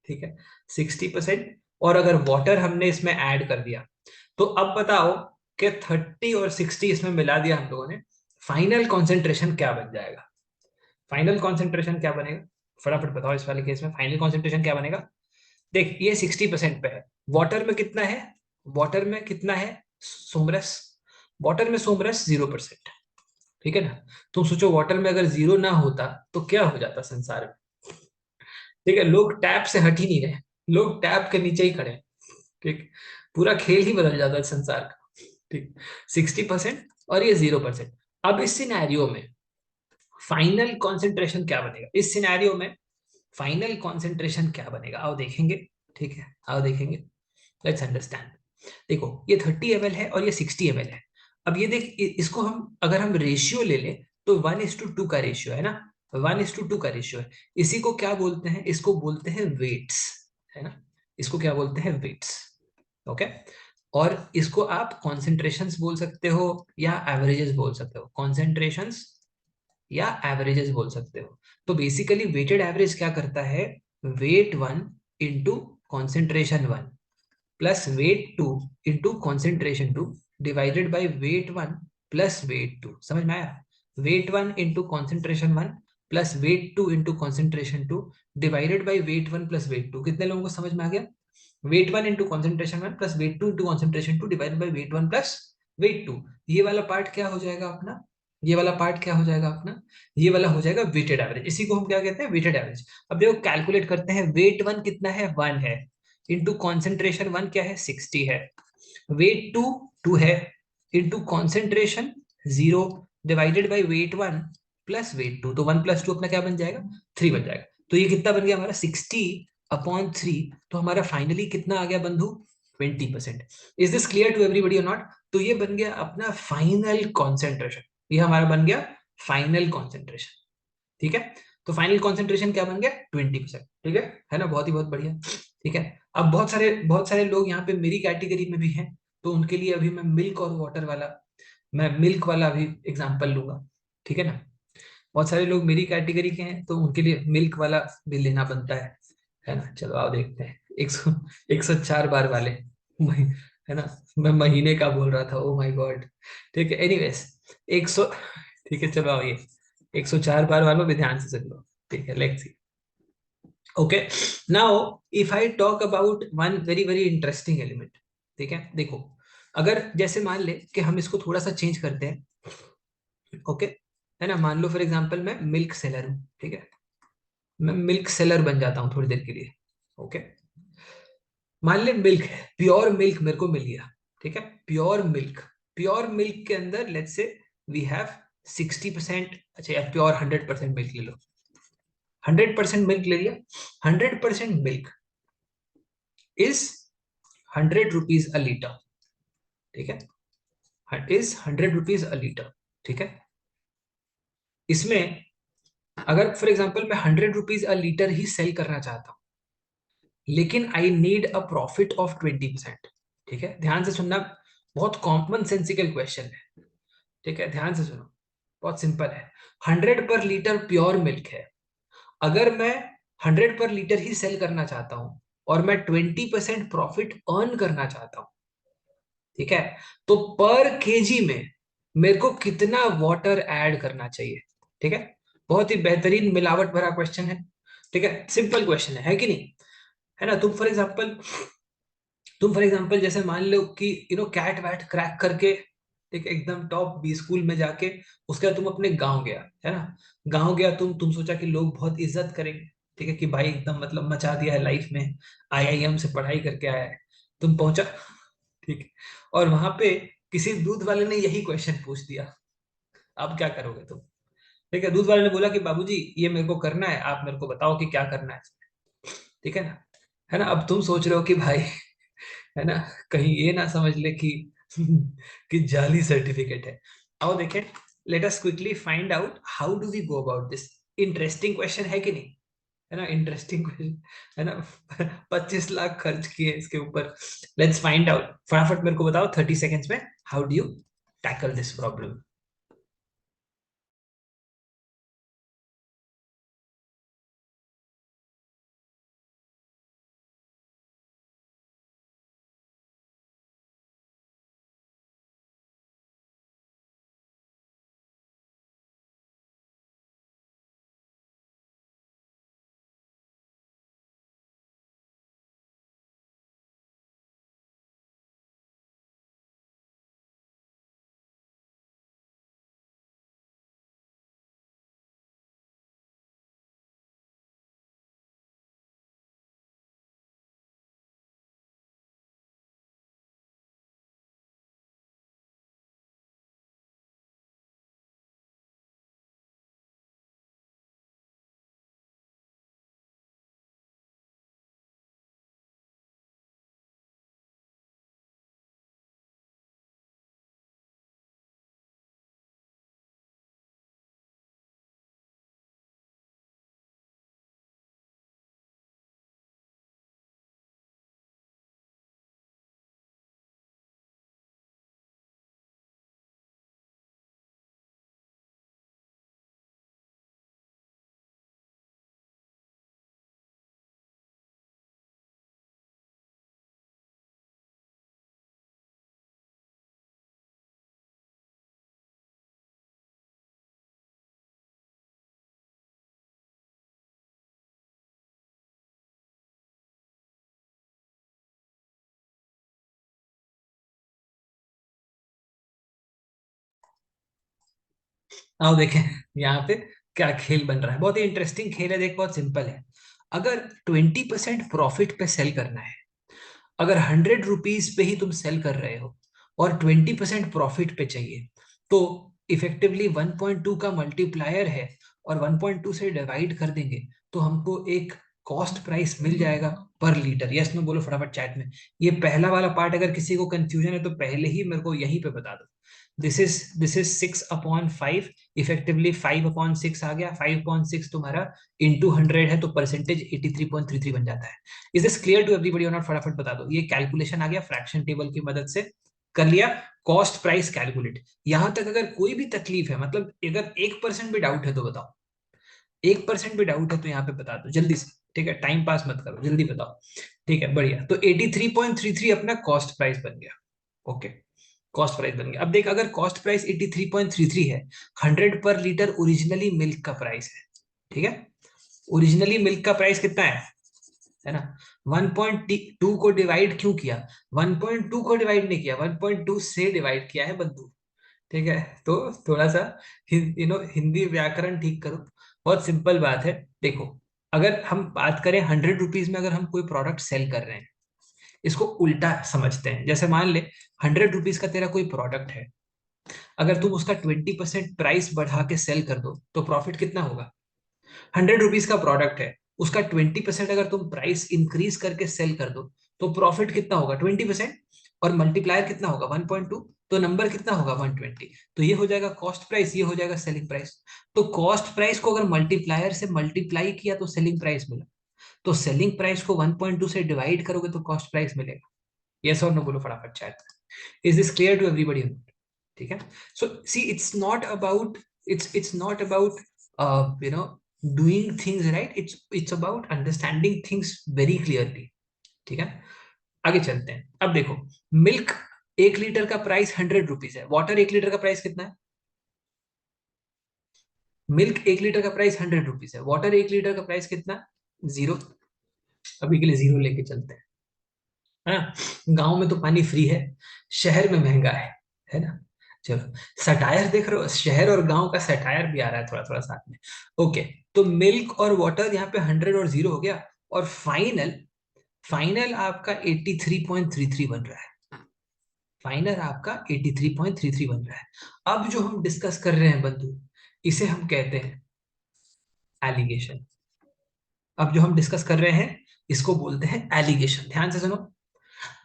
ठीक है, 60%, और अगर वाटर हमने इसमें ऐड कर दिया, तो अब बताओ कि 30 और 60 इसमें मिला दिया हम लोगों ने, फाइनल कॉन्सेंट्रेशन क्या बन जाएगा। फाइनल कॉन्सेंट्रेशन क्या बनेगा, फटाफट बताओ, इस वाले केस में फाइनल कॉन्सेंट्रेशन क्या बनेगा। देख ये 60% पे है, वाटर में कितना है, वाटर में कितना है, सोमरस, वाटर में सोमरस 0%, ठीक है ना। तुम सोचो वाटर में अगर जीरो ना होता तो क्या हो जाता संसार में, ठीक है, लोग टैप से हट ही नहीं रहे, लोग टैप के नीचे ही खड़े हैं, ठीक, पूरा खेल ही बदल जाता है संसार का, ठीक। 60% और ये 0%। अब इस सिनेरियो में फाइनल कॉन्सेंट्रेशन क्या बनेगा, इस सिनेरियो में फाइनल कॉन्सेंट्रेशन क्या बनेगा, आओ देखेंगे, ठीक है, आओ देखेंगे, लेट्स अंडरस्टैंड। देखो ये 30 ml है और ये 60 ml है। अब ये देख, इसको हम अगर हम रेशियो ले लें तो 1:2 का रेशियो है ना, 1:2 का रेशियो है। इसी को क्या बोलते हैं, इसको बोलते हैं वेट्स, है ना, इसको क्या बोलते हैं, वेट्स, ओके। और इसको आप कॉन्सेंट्रेशंस बोल सकते हो या एवरेजेस बोल सकते हो, कॉन्सेंट्रेशंस या एवरेजेस बोल सकते हो। तो बेसिकली वेटेड एवरेज क्या करता है, weight one into concentration one plus weight two into concentration two divided by weight one plus weight two, समझ में आया। Weight one into concentration one plus weight two into concentration two divided by weight one plus weight two, कितने लोगों को समझ में आ गया। Weight one into concentration one plus weight two into concentration two divided by weight one plus weight two, ये वाला part क्या हो जाएगा अपना, ये वाला पार्ट क्या हो जाएगा अपना, ये वाला हो जाएगा वेटेड एवरेज, इसी को हम क्या कहते हैं, वेटेड एवरेज। अब देखो कैलकुलेट करते हैं, वेट वन कितना है, 1 है, इंटू कॉन्सेंट्रेशन वन क्या है, 60 है, वेट टू 2 है, into concentration 0 divided by weight one plus weight two, तो 1 प्लस 2 अपना क्या बन जाएगा, 3 बन जाएगा। तो ये कितना बन गया हमारा, 60/3। तो हमारा फाइनली कितना आ गया बंधु, 20%। Is this clear to everybody और नॉट। तो ये बन गया अपना फाइनल कॉन्सेंट्रेशन, ये हमारा बन गया फाइनल कॉन्सेंट्रेशन, ठीक है। तो फाइनल कॉन्सेंट्रेशन क्या बन गया, 20%, ठीक है ना, बहुत ही बहुत बढ़िया, ठीक है। अब बहुत सारे लोग यहाँ पे मेरी कैटेगरी में भी हैं, तो उनके लिए अभी मैं मिल्क और वाटर वाला, मैं मिल्क वाला अभी एग्जांपल लूंगा, ठीक है ना। बहुत सारे लोग मेरी कैटेगरी के हैं तो उनके लिए मिल्क वाला भी लेना बनता है ना। चलो आओ देखते हैं, 104 बार वाले, है ना, मैं महीने का बोल रहा था, ओ माय गॉड, ठीक है, एनीवेज 100, ठीक है, चलो आओ ये 104 बार वालों भी ध्यान से सुन लो, ठीक है, let's see. Okay, now if I talk about one very very interesting element, ठीक है, देखो अगर जैसे मान ले कि हम इसको थोड़ा सा चेंज करते हैं, ओके, है ना, मान लो फॉर एग्जांपल मैं मिल्क सेलर हूँ, ठीक है, मैं मिल्क सेलर बन जाता हूँ थोड़ी देर के लिए, ओके। मान ले मिल्क है, प्योर मिल्क मेरे को मिल गया, ठीक है, प्योर मिल्क, प्योर मिल्क के अंदर लेट्स से वी हैव 60%, अच्छा या प्योर 100% मिल्क ले लो, 100% मिल्क ले लिया, 100% milk is 100 rupees a litre, ठीक है, इज 100 रुपीज अ लीटर, ठीक है। इसमें अगर फॉर एग्जाम्पल मैं 100 रुपीज अ लीटर ही सेल करना चाहता हूँ, लेकिन I need a profit of 20%, ठीक है, ध्यान से सुनना, बहुत कॉमन सेंसिकल क्वेश्चन है, ठीक है, ध्यान से सुनो। बहुत सिंपल है। 100 पर लीटर प्योर मिल्क है, अगर मैं 100 पर लीटर ही सेल करना चाहता हूं और मैं 20% प्रॉफिट अर्न करना चाहता हूं, ठीक है, तो पर केजी में मेरे को कितना वाटर ऐड करना चाहिए? ठीक है, बहुत ही बेहतरीन मिलावट भरा क्वेश्चन है। ठीक है, सिंपल क्वेश्चन है कि नहीं? है ना? तुम फॉर एग्जांपल जैसे मान लो कि कैट वैट क्रैक करके एक एकदम टॉप बी स्कूल में जाके उसके बाद तुम अपने गांव गया, है ना? गांव गया तुम सोचा कि लोग बहुत इज्जत करेंगे, ठीक है, कि भाई एकदम मतलब मचा दिया है लाइफ में, आईआईएम से पढ़ाई करके आया है। तुम पहुंचा, ठीक है, और वहां पे किसी दूध वाले ने यही क्वेश्चन पूछ दिया, अब क्या करोगे तुम? ठीक है, दूध वाले ने बोला कि बाबूजी ये मेरे को करना है, आप मेरे को बताओ कि क्या करना है इसमें। ठीक है ना? है ना? अब तुम सोच रहे हो कि भाई, है ना, कहीं ये ना समझ ले कि कि जाली सर्टिफिकेट है। आओ देखें, let us quickly find out how do we go about this. Interesting question है कि नहीं? है ना? इंटरेस्टिंग क्वेश्चन, है ना? 25 लाख खर्च किए इसके ऊपर। लेट्स फाइंड आउट, फटाफट मेरे को बताओ 30 सेकेंड्स में, how do you tackle this problem. आओ देखें यहाँ पे क्या खेल बन रहा है। बहुत ही इंटरेस्टिंग खेल है, देख, बहुत सिंपल है। अगर 20% प्रॉफिट पे सेल करना है, अगर 100 रुपीज पे ही तुम सेल कर रहे हो और 20% प्रॉफिट पे चाहिए, तो इफेक्टिवली 1.2 का मल्टीप्लायर है, और 1.2 से डिवाइड कर देंगे तो हमको एक कॉस्ट प्राइस मिल जाएगा पर लीटर। यस में बोलो फटाफट चैट में। ये पहला वाला पार्ट अगर किसी को कंफ्यूजन है तो पहले ही मेरे को यहीं पे बता दो। दिस इज 6/5, इफेक्टिवली 5/6 आ गया। 5/6 तुम्हारा इंटू 100 है, तो परसेंटेज 83.33 बन जाता है। Is this clear to everybody और नॉट? फटाफट बता दो। ये कैलकुलेशन आ गया फ्रैक्शन टेबल की मदद से, कर लिया। Cost price calculate. यहां तक अगर कोई भी तकलीफ है, मतलब अगर 1% भी डाउट है तो बताओ। 1% भी डाउट है तो यहाँ पे बता दो जल्दी से। ठीक है, टाइम पास मत करो, जल्दी बताओ। ठीक है, बढ़िया। तो 83.33 अपना कॉस्ट प्राइस बन गया। ओके, कॉस्ट प्राइस बन गया। अब देख, अगर कॉस्ट प्राइस 83.33 है, 100 पर लीटर ओरिजिनली मिल्क का प्राइस है, ठीक है? ओरिजिनली मिल्क का प्राइस कितना है ना? 1.2 को डिवाइड क्यों किया? 1.2 को डिवाइड नहीं किया, 1.2 से डिवाइड किया है बंधु। ठीक है, तो थोड़ा सा हिंदी व्याकरण ठीक करो। बहुत सिंपल बात है। देखो, अगर हम बात करें 100 रुपीज में, अगर हम कोई प्रोडक्ट सेल कर रहे हैं, इसको उल्टा समझते हैं। जैसे मान ले 100 रुपीज का तेरा कोई प्रोडक्ट है, अगर तुम उसका 20% प्राइस बढ़ा के सेल कर दो तो प्रॉफिट कितना होगा? 100 रुपीज का प्रोडक्ट है, उसका 20% अगर तुम प्राइस इंक्रीज करके सेल कर दो तो प्रॉफिट कितना होगा? 20%, और मल्टीप्लायर कितना होगा? 1.2, तो नंबर कितना होगा? 120। तो ये हो जाएगा कॉस्ट प्राइस, ये हो जाएगा सेलिंग प्राइस। तो कॉस्ट प्राइस को अगर मल्टीप्लायर से मल्टीप्लाई किया तो सेलिंग प्राइस मिला, तो सेलिंग प्राइस को 1.2 से डिवाइड करोगे तो कॉस्ट प्राइस मिलेगा। यस और नो बोलो फटाफट chat. Is this clear to everybody? ठीक है। So see, it's not about It's not about you know doing things right. It's about understanding things very clearly. ठीक है, आगे चलते हैं। अब देखो, मिल्क 1 लीटर का प्राइस 100 रुपीज है, वाटर 1 लीटर का प्राइस कितना है? मिल्क 1 लीटर का प्राइस 100 रुपीज है, वाटर 1 लीटर का प्राइस कितना? 0। अभी के लिए 0 लेके चलते हैं, है ना। गांव में तो पानी फ्री है, शहर में महंगा है ना। चलो, सटायर देख रहे हो, शहर और गांव का सटायर भी आ रहा है थोड़ा थोड़ा साथ में। ओके, तो मिल्क और वाटर यहाँ पे 100 और 0 हो गया, और फाइनल फाइनल आपका 83.33 बन रहा है। फाइनल आपका 83.33 बन रहा है। अब जो हम डिस्कस कर रहे हैं बंधु, इसे हम कहते हैं एलिगेशन। अब जो हम डिस्कस कर रहे हैं, इसको बोलते हैं एलिगेशन। ध्यान से सुनो,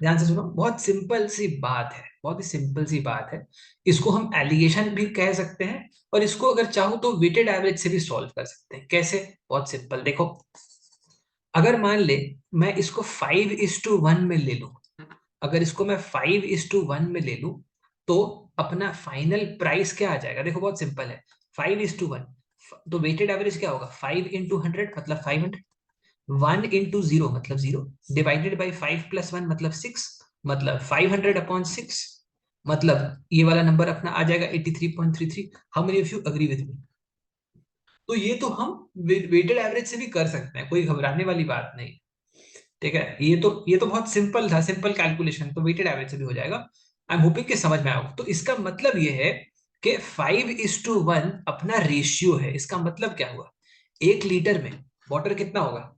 ध्यान से सुनो, बहुत सिंपल सी बात है, बहुत ही सिंपल सी बात है। इसको हम एलिगेशन भी कह सकते हैं, और इसको अगर चाहो तो वेटेड एवरेज से भी सॉल्व कर सकते हैं। कैसे? बहुत सिंपल, देखो, अगर मान ले मैं इसको 5:1 में ले लूं, अगर इसको मैं 5:1 में ले लूं, तो अपना फाइनल प्राइस क्या आ जाएगा? देखो बहुत सिंपल है, 5:1, तो वेटेड एवरेज क्या होगा? 5 × 100 मतलब 500, 1 × 0 मतलब 0, डिवाइडेड बाई 5 + 1 मतलब 6, मतलब 500/6, मतलब ये वाला नंबर अपना आ जाएगा 83.33। How many of you agree with me? तो ये तो हम वेटेड एवरेज से भी कर सकते हैं, कोई घबराने वाली बात नहीं। ठीक है, ये तो बहुत सिंपल था, सिंपल कैलकुलेशन, तो वेटेड एवरेज से भी हो जाएगा। आई एम होपिंग कि समझ में आएगा। तो इसका मतलब ये है कि 5:1 अपना रेशियो है। इसका मतलब क्या हुआ? 1 लीटर में वाटर कितना होगा?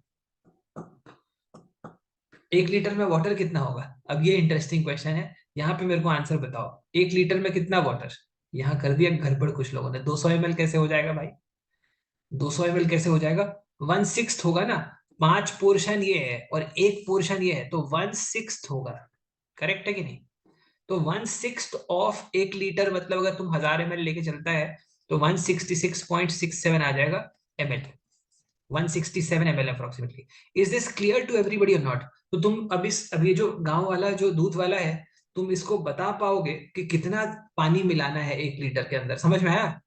1 लीटर में वाटर कितना होगा? अब ये इंटरेस्टिंग क्वेश्चन है, यहाँ पे मेरे को आंसर बताओ। 1 लीटर में कितना वाटर? यहाँ कर दिया गड़बड़ कुछ लोगों ने। 200 ml कैसे हो जाएगा भाई? 200 ml कैसे हो जाएगा? 1/6 होगा ना। 5 पोर्शन ये है और 1 पोर्शन ये है, तो 1/6 होगा। करेक्ट है कि नहीं? तो 1/6 ऑफ 1 लीटर, मतलब अगर तुम 1000 ml लेके चलता है, तो 166.67 आ जाएगा ml। 167 ml approximately. Is this clear to everybody और नॉट? तो तुम अभी जो गांव वाला जो दूध वाला है, तुम इसको बता पाओगे कि कितना पानी मिलाना है 1 लीटर के अंदर? समझ में आया?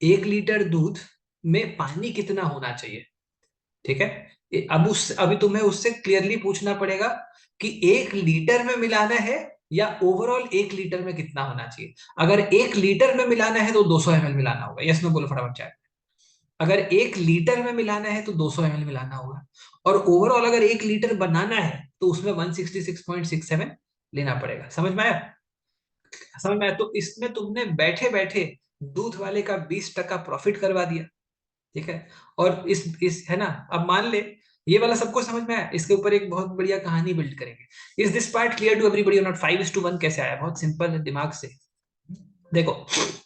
1 लीटर दूध में पानी कितना होना चाहिए? ठीक है, अभी तुम्हें उससे क्लियरली पूछना पड़ेगा कि 1 लीटर में मिलाना है या ओवरऑल 1 लीटर में कितना होना चाहिए। अगर 1 लीटर में मिलाना है तो 200 ml मिलाना होगा। यस में बोलो फटाफट चाहे। अगर 1 लीटर में मिलाना है तो 200 ml मिलाना होगा, और ओवरऑल अगर 1 लीटर बनाना है तो उसमें 166.67 लेना पड़ेगा। समझ में आया? समझ में आया? तो इसमें तुमने बैठे बैठे दूध वाले का 20% प्रॉफिट करवा दिया। ठीक है, और इस है ना। अब मान ले ये वाला सबको समझ में आया, इसके ऊपर एक बहुत बढ़िया कहानी बिल्ड करेंगे। Is this part clear to everybody और नॉट? 5:1 कैसे आया? बहुत सिंपल है, दिमाग से देखो।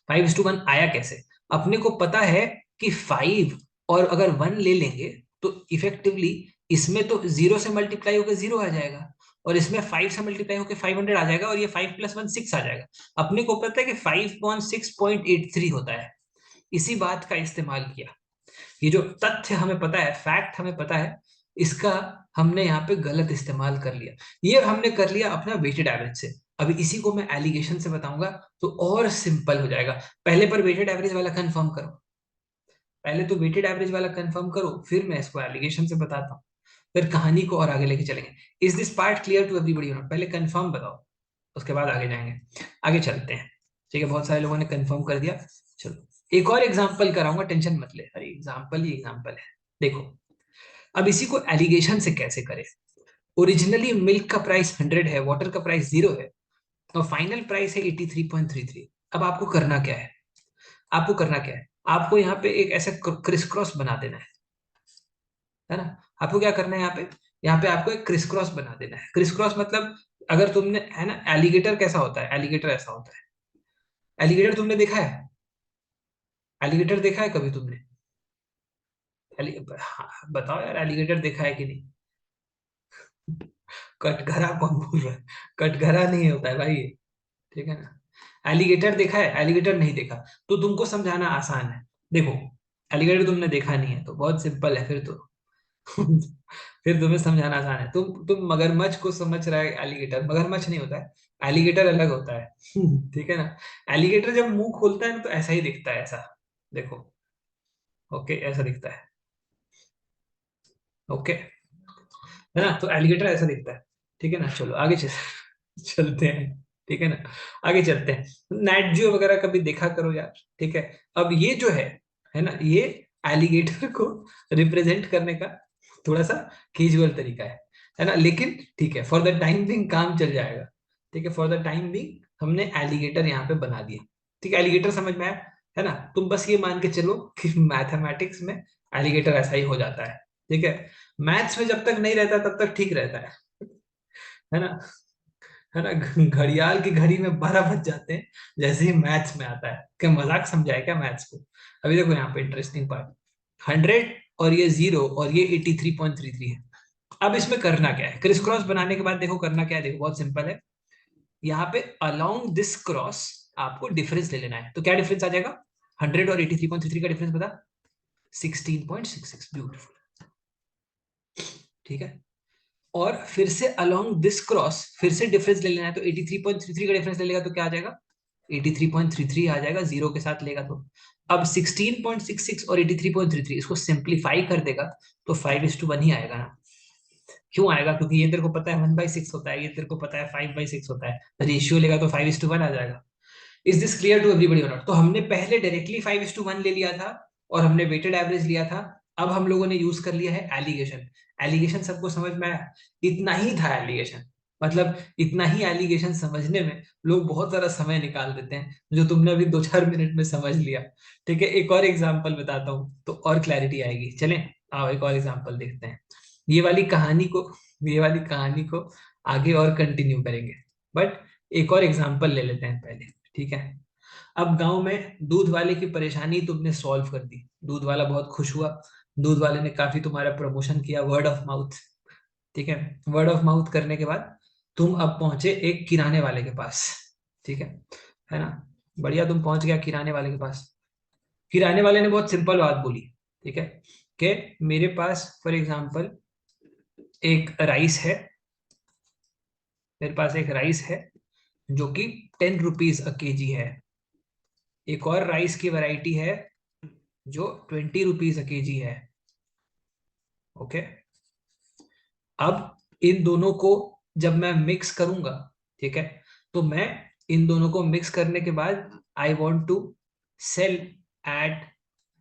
5:1 आया कैसे? अपने को पता है कि 5 और अगर 1 ले लेंगे तो इफेक्टिवली इसमें तो 0 से मल्टीप्लाई होकर 0 आ जाएगा, और इसमें 5 से मल्टीप्लाई होकर 500 आ जाएगा, और ये 5 + 1 6 आ जाएगा। अपने को पता है कि 5/6.83 होता है। इसी बात का इस्तेमाल किया, ये जो तथ्य हमें पता है, फैक्ट हमें पता है, इसका हमने यहाँ पे गलत इस्तेमाल कर लिया। ये हमने कर लिया अपना वेटेड एवरेज से। अभी इसी को मैं एलिगेशन से बताऊंगा तो और सिंपल हो जाएगा। पहले पर वेटेड एवरेज वाला कंफर्म करो, पहले तो वेटेड एवरेज वाला कंफर्म करो, फिर मैं इसको एलिगेशन से बताता हूँ, फिर कहानी को और आगे लेके चलेंगे। Is this part clear to everybody और नॉट? पहले कंफर्म बताओ, उसके बाद आगे जाएंगे, आगे चलते हैं। ठीक है, बहुत सारे लोगों ने कंफर्म कर दिया। चलो, एक और एग्जांपल कराऊंगा, टेंशन मत ले, अरे एग्जांपल ही एग्जांपल है। देखो, अब इसी को एलिगेशन से कैसे करें। ओरिजिनली मिल्क का प्राइस 100 है, वाटर का प्राइस 0 है, और फाइनल प्राइस है 83.33। अब आपको करना क्या है? आपको करना क्या है? आपको यहाँ पे एक ऐसा क्रिस क्रॉस बना देना है ना। आपको क्या करना है यहाँ पे? यहाँ पे आपको एक क्रिस क्रॉस बना देना है। क्रिस क्रॉस मतलब, अगर तुमने, है ना, एलिगेटर कैसा होता है? एलिगेटर ऐसा होता है। एलिगेटर तुमने देखा है? एलिगेटर देखा है कभी तुमने? हाँ, बताओ यार, एलिगेटर देखा है कि नहीं? कटघरा कौन बोल रहा है? कटघरा नहीं होता है भाई ये, ठीक है ना। एलिगेटर देखा है? एलिगेटर नहीं देखा तो तुमको समझाना आसान है। देखो, एलिगेटर तुमने देखा नहीं है तो बहुत सिंपल है फिर तो। फिर तुम्हें समझाना आसान है। तुम मगरमच्छ को समझ रहा है एलिगेटर, मगरमच्छ नहीं होता है। एलिगेटर अलग होता है। ठीक है ना। एलिगेटर जब मुंह खोलता है ना तो ऐसा ही दिखता है, ऐसा देखो। ओके, ऐसा दिखता है। ओके, है ना, तो एलिगेटर ऐसा दिखता है। ठीक है ना, चलो आगे चलते हैं। ठीक है ना, आगे चलते हैं। नेट जियो वगैरह कभी देखा करो यार। ठीक है। अब ये जो है ना, ये एलिगेटर को रिप्रेजेंट करने का थोड़ा सा कैजुअल तरीका है ना, लेकिन ठीक है, फॉर द टाइम बिंग काम चल जाएगा। ठीक है, फॉर द टाइम बिंग हमने एलिगेटर यहाँ पे बना दिया। ठीक है, एलिगेटर समझ में आया, है ना। तुम बस ये मान के चलो कि मैथमेटिक्स में एलिगेटर ऐसा ही हो जाता है। ठीक है। मैथ्स में जब तक नहीं रहता तब तक ठीक रहता है ना। है ना, घड़ियाल की घड़ी में 12 बज जाते हैं जैसे ही मैथ्स में आता है। क्या मजाक समझा है क्या मैथ्स को? अभी देखो यहाँ पे इंटरेस्टिंग पार्ट, 100 और ये 0 और ये 83.33 है। अब इसमें करना क्या है, क्रिस क्रॉस बनाने के बाद देखो करना क्या है, देखो बहुत सिंपल है। यहाँ पे अलोंग दिस क्रॉस आपको डिफरेंस ले लेना है, तो क्या डिफरेंस आ जाएगा? 100 और 83.33 का डिफरेंस बता। 16.66, ब्यूटीफुल। ठीक है। और फिर से अलोंग दिस क्रॉस फिर से डिफरेंस ले लेना है, तो 83.33 का डिफरेंस ले लेगा तो क्या आ जाएगा? 83.33 आ जाएगा, जीरो के साथ लेगा तो। अब 16.66 और 83.33 इसको सिंप्लीफाई कर देगा तो 5:1 ही आएगा ना। क्यों आएगा? क्योंकि ये तेरे को पता है 1/6 होता है, ये तेरे को पता है 5/6 होता है, रेशियो लेगा तो 5:1 आ जाएगा। Is this clear to everybody और नॉट? तो हमने पहले डायरेक्टली 5:1 ले लिया था और हमने वेटेड एवरेज लिया था। अब हम लोगों ने यूज कर लिया है एलिगेशन। एलिगेशन सबको समझ में आया? इतना ही था एलिगेशन, मतलब इतना ही एलिगेशन समझने में लोग बहुत सारा समय निकाल देते हैं, जो तुमने अभी 2-4 मिनट में समझ लिया। ठीक है, एक और एग्जाम्पल बताता हूँ तो और क्लैरिटी आएगी। चलें, आओ एक और एग्जाम्पल देखते हैं। ये वाली कहानी को ये वाली कहानी को आगे और कंटिन्यू करेंगे, बट एक और एग्जाम्पल ले लेते हैं पहले। ठीक है। अब गांव में दूध वाले की परेशानी तुमने सॉल्व कर दी, दूध वाला बहुत खुश हुआ, दूध वाले ने काफी तुम्हारा प्रमोशन किया, वर्ड ऑफ माउथ। ठीक है। वर्ड ऑफ माउथ करने के बाद तुम अब पहुंचे एक किराने वाले के पास। ठीक है ना। बढ़िया, तुम पहुंच गया किराने वाले के पास। किराने वाले ने बहुत सिंपल बात बोली। ठीक है, कि मेरे पास फॉर एग्जाम्पल एक राइस है, मेरे पास एक राइस है जो कि 10 रुपीज अ केजी है। एक और राइस की वैरायटी है जो 20 रुपीज अ केजी है। ओके। अब इन दोनों को जब मैं मिक्स करूंगा, ठीक है, तो मैं इन दोनों को मिक्स करने के बाद I want to sell at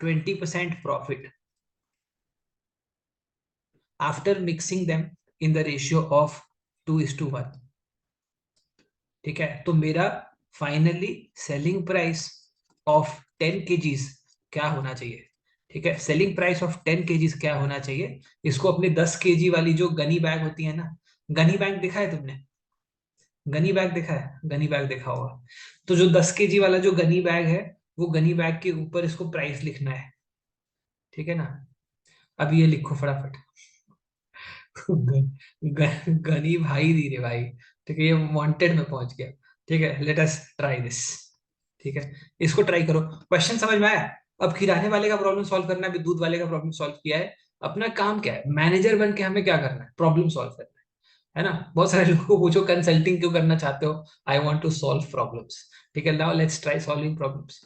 20% profit after mixing them in the ratio of 2:1। ठीक है, तो मेरा finally selling price of 10 kgs क्या होना चाहिए? ठीक है, सेलिंग प्राइस ऑफ 10 केजीज क्या होना चाहिए? इसको अपने 10 केजी वाली जो गनी बैग होती है ना, गनी बैग देखा है तुमने? गनी बैग देखा है? गनी बैग देखा होगा। तो जो 10 केजी वाला जो गनी बैग है, वो गनी बैग के ऊपर इसको प्राइस लिखना है। ठीक है ना। अब ये लिखो फटाफट। गनी भाई धीरे भाई। ठीक है, ये वांटेड में पहुंच गया। ठीक है, लेट अस ट्राई दिस। ठीक है, इसको ट्राई करो। क्वेश्चन समझ में आया? अब किराने वाले का प्रॉब्लम सॉल्व करना है, अभी दूध वाले का प्रॉब्लम सॉल्व किया है। अपना काम क्या है? मैनेजर बन के हमें क्या करना है? प्रॉब्लम सॉल्व करना है ना। बहुत सारे लोगों को पूछो कंसल्टिंग क्यों करना चाहते हो? I want to solve problems. ठीक है, now let's try solving problems.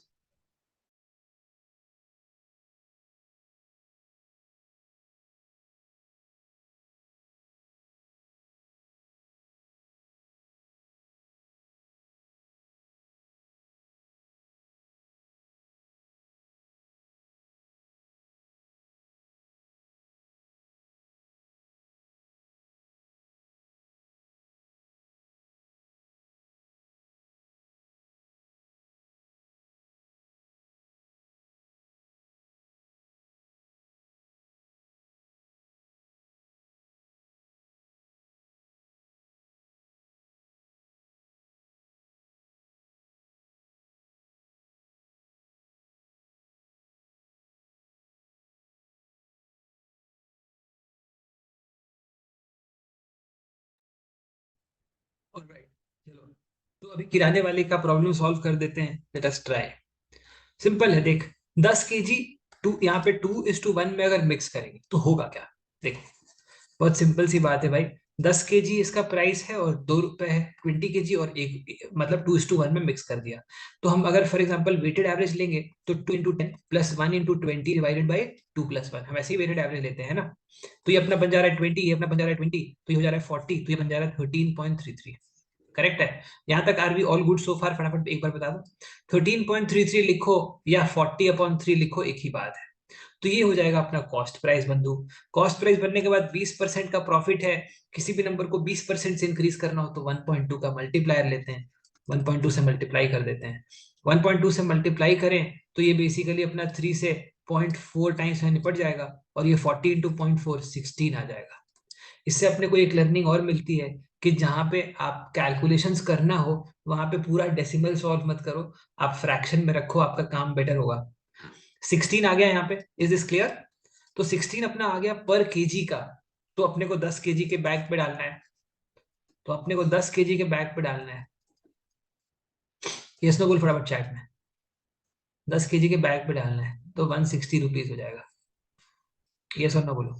Alright, चलो, तो अभी किराने वाले का प्रॉब्लम सॉल्व कर देते हैं। लेट अस ट्राई। सिंपल है, देख। 10 केजी टू यहाँ पे 2:1 में अगर मिक्स करेंगे तो होगा क्या? देखो, बहुत सिंपल सी बात है भाई। 10 kg इसका प्राइस है और 2 रुपए है, 20 kg और एक, मतलब 2:1 में मिक्स कर दिया। तो हम अगर फॉर एग्जांपल वेटेड एवरेज लेंगे तो 2 × 10 प्लस 1 × 20 डिवाइडेड बाई 2+1, हम ऐसे ही वेटेड एवरेज लेते हैं ना। तो ये अपना बन जा रहा है 20, ये अपना बन जा रहा है 20, तो ये हो जा रहा है 40, तो ये बन जा रहा है 13.33। करेक्ट है? यहाँ तक are we all good so far? फटाफट एक बार बता दो। 13.33 लिखो या 40/3 लिखो, एक ही बात है। तो ये हो जाएगा अपना कॉस्ट प्राइस बंधु। कॉस्ट प्राइस बनने के बाद 20% का प्रॉफिट है। किसी भी नंबर को 20% से इंक्रीज करना हो तो 1.2 का मल्टीप्लायर लेते हैं, 1.2 से मल्टीप्लाई कर देते हैं। 1.2 से मल्टीप्लाई करें तो ये बेसिकली अपना 3 से 0.4 टाइम्स में निपट जाएगा, और ये 40 × 0.4 16 आ जाएगा। इससे अपने को एक लर्निंग और मिलती है कि जहां पे आप कैलकुलेशंस करना हो वहां पे पूरा डेसिमल सॉल्व मत करो, आप फ्रैक्शन में रखो, आपका काम बेटर होगा। 16 आ गया यहाँ पे, इज दिस क्लियर? तो 16 अपना आ गया पर केजी का। तो अपने को 10 kg के बैग पे डालना है, तो अपने को 10 kg के बैग पे डालना है। यस नो बोल फटाफट चैट में। 10 kg के बैग पे डालना है तो 160 रुपीज हो जाएगा। यस और नो बोलो,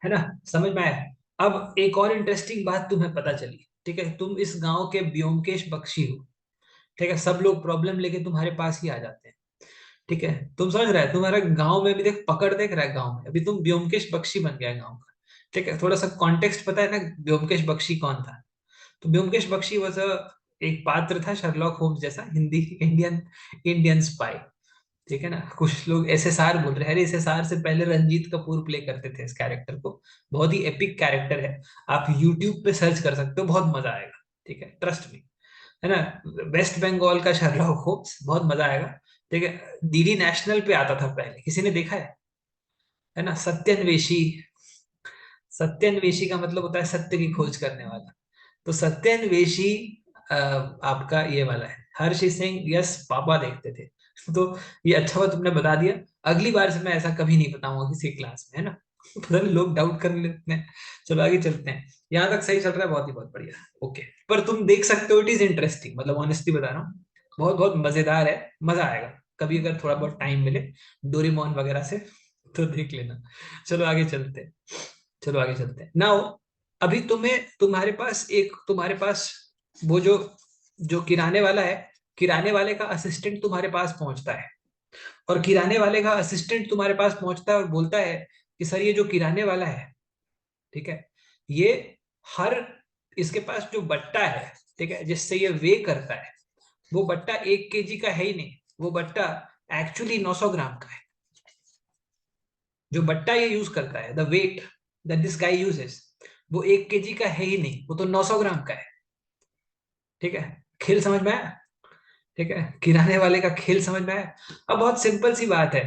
है ना? समझ में आया? अब एक और इंटरेस्टिंग बात तुम्हें पता चली, ठीक है? तुम इस गांव के ब्योमकेश बख्शी हो, ठीक है? सब लोग प्रॉब्लम लेके तुम्हारे पास ही आ जाते हैं, ठीक है? तुम समझ रहे हो, तुम्हारा गांव में भी देख पकड़ देख रहा है, गांव में अभी तुम ब्योमकेश बख्शी बन गया है गांव का, ठीक है? थोड़ा सा कॉन्टेक्स्ट पता है ना, ब्योमकेश बख्शी कौन था? तो ब्योमकेश बख्शी वॉज एक पात्र था शर्लॉक होम्स जैसा, हिंदी इंडियन इंडियन स्पाई, ठीक है ना? कुछ लोग एसएसआर बोल रहे हैं, अरे एसएसआर से पहले रंजीत कपूर प्ले करते थे इस कैरेक्टर को। बहुत ही एपिक कैरेक्टर है, आप यूट्यूब पे सर्च कर सकते हो, बहुत मजा आएगा, ठीक है? ट्रस्ट मी, है ना? वेस्ट बंगाल का शर्लॉक होम्स, बहुत मजा आएगा, ठीक है? डीडी नेशनल पे आता था पहले, किसी ने देखा है ना? सत्यान्वेशी, सत्यान्वेशी का मतलब होता है सत्य की खोज करने वाला। तो सत्यान्वेशी आपका ये वाला है। हर्षी सिंह, यस पापा देखते थे। तो ये अच्छा हुआ तुमने बता दिया, अगली बार से मैं ऐसा कभी नहीं बताऊंगा किसी क्लास में, है ना? पता नहीं लोग डाउट कर लेते हैं। चलो आगे चलते हैं, यहाँ तक सही चल रहा है, बहुत ही बहुत बढ़िया। ओके, पर तुम देख सकते हो, इट इज इंटरेस्टिंग, मतलब ऑनेस्टली बता रहा हूँ, बहुत बहुत मजेदार है, मजा आएगा। कभी अगर थोड़ा बहुत टाइम मिले डोरेमोन वगैरह से तो देख लेना। चलो आगे चलते हैं, चलो आगे चलते हैं नाउ। अभी तुम्हारे पास वो जो जो किराने वाला है, किराने वाले का असिस्टेंट तुम्हारे पास पहुंचता है, और किराने वाले का असिस्टेंट तुम्हारे पास पहुंचता है और बोलता है कि सर ये जो किराने वाला है, ठीक है, ये हर, इसके पास जो बट्टा है, ठीक है, जिससे ये वे करता है, वो बट्टा 1 kg का है ही नहीं, वो बट्टा एक्चुअली 900 ग्राम का है। जो बट्टा ये यूज करता है, the weight that this guy uses, वो 1 kg का है ही नहीं, वो तो 900 ग्राम का है, ठीक है? खेल समझ में आया? ठीक है, किराने वाले का खेल समझ में आया? अब बहुत सिंपल सी बात है,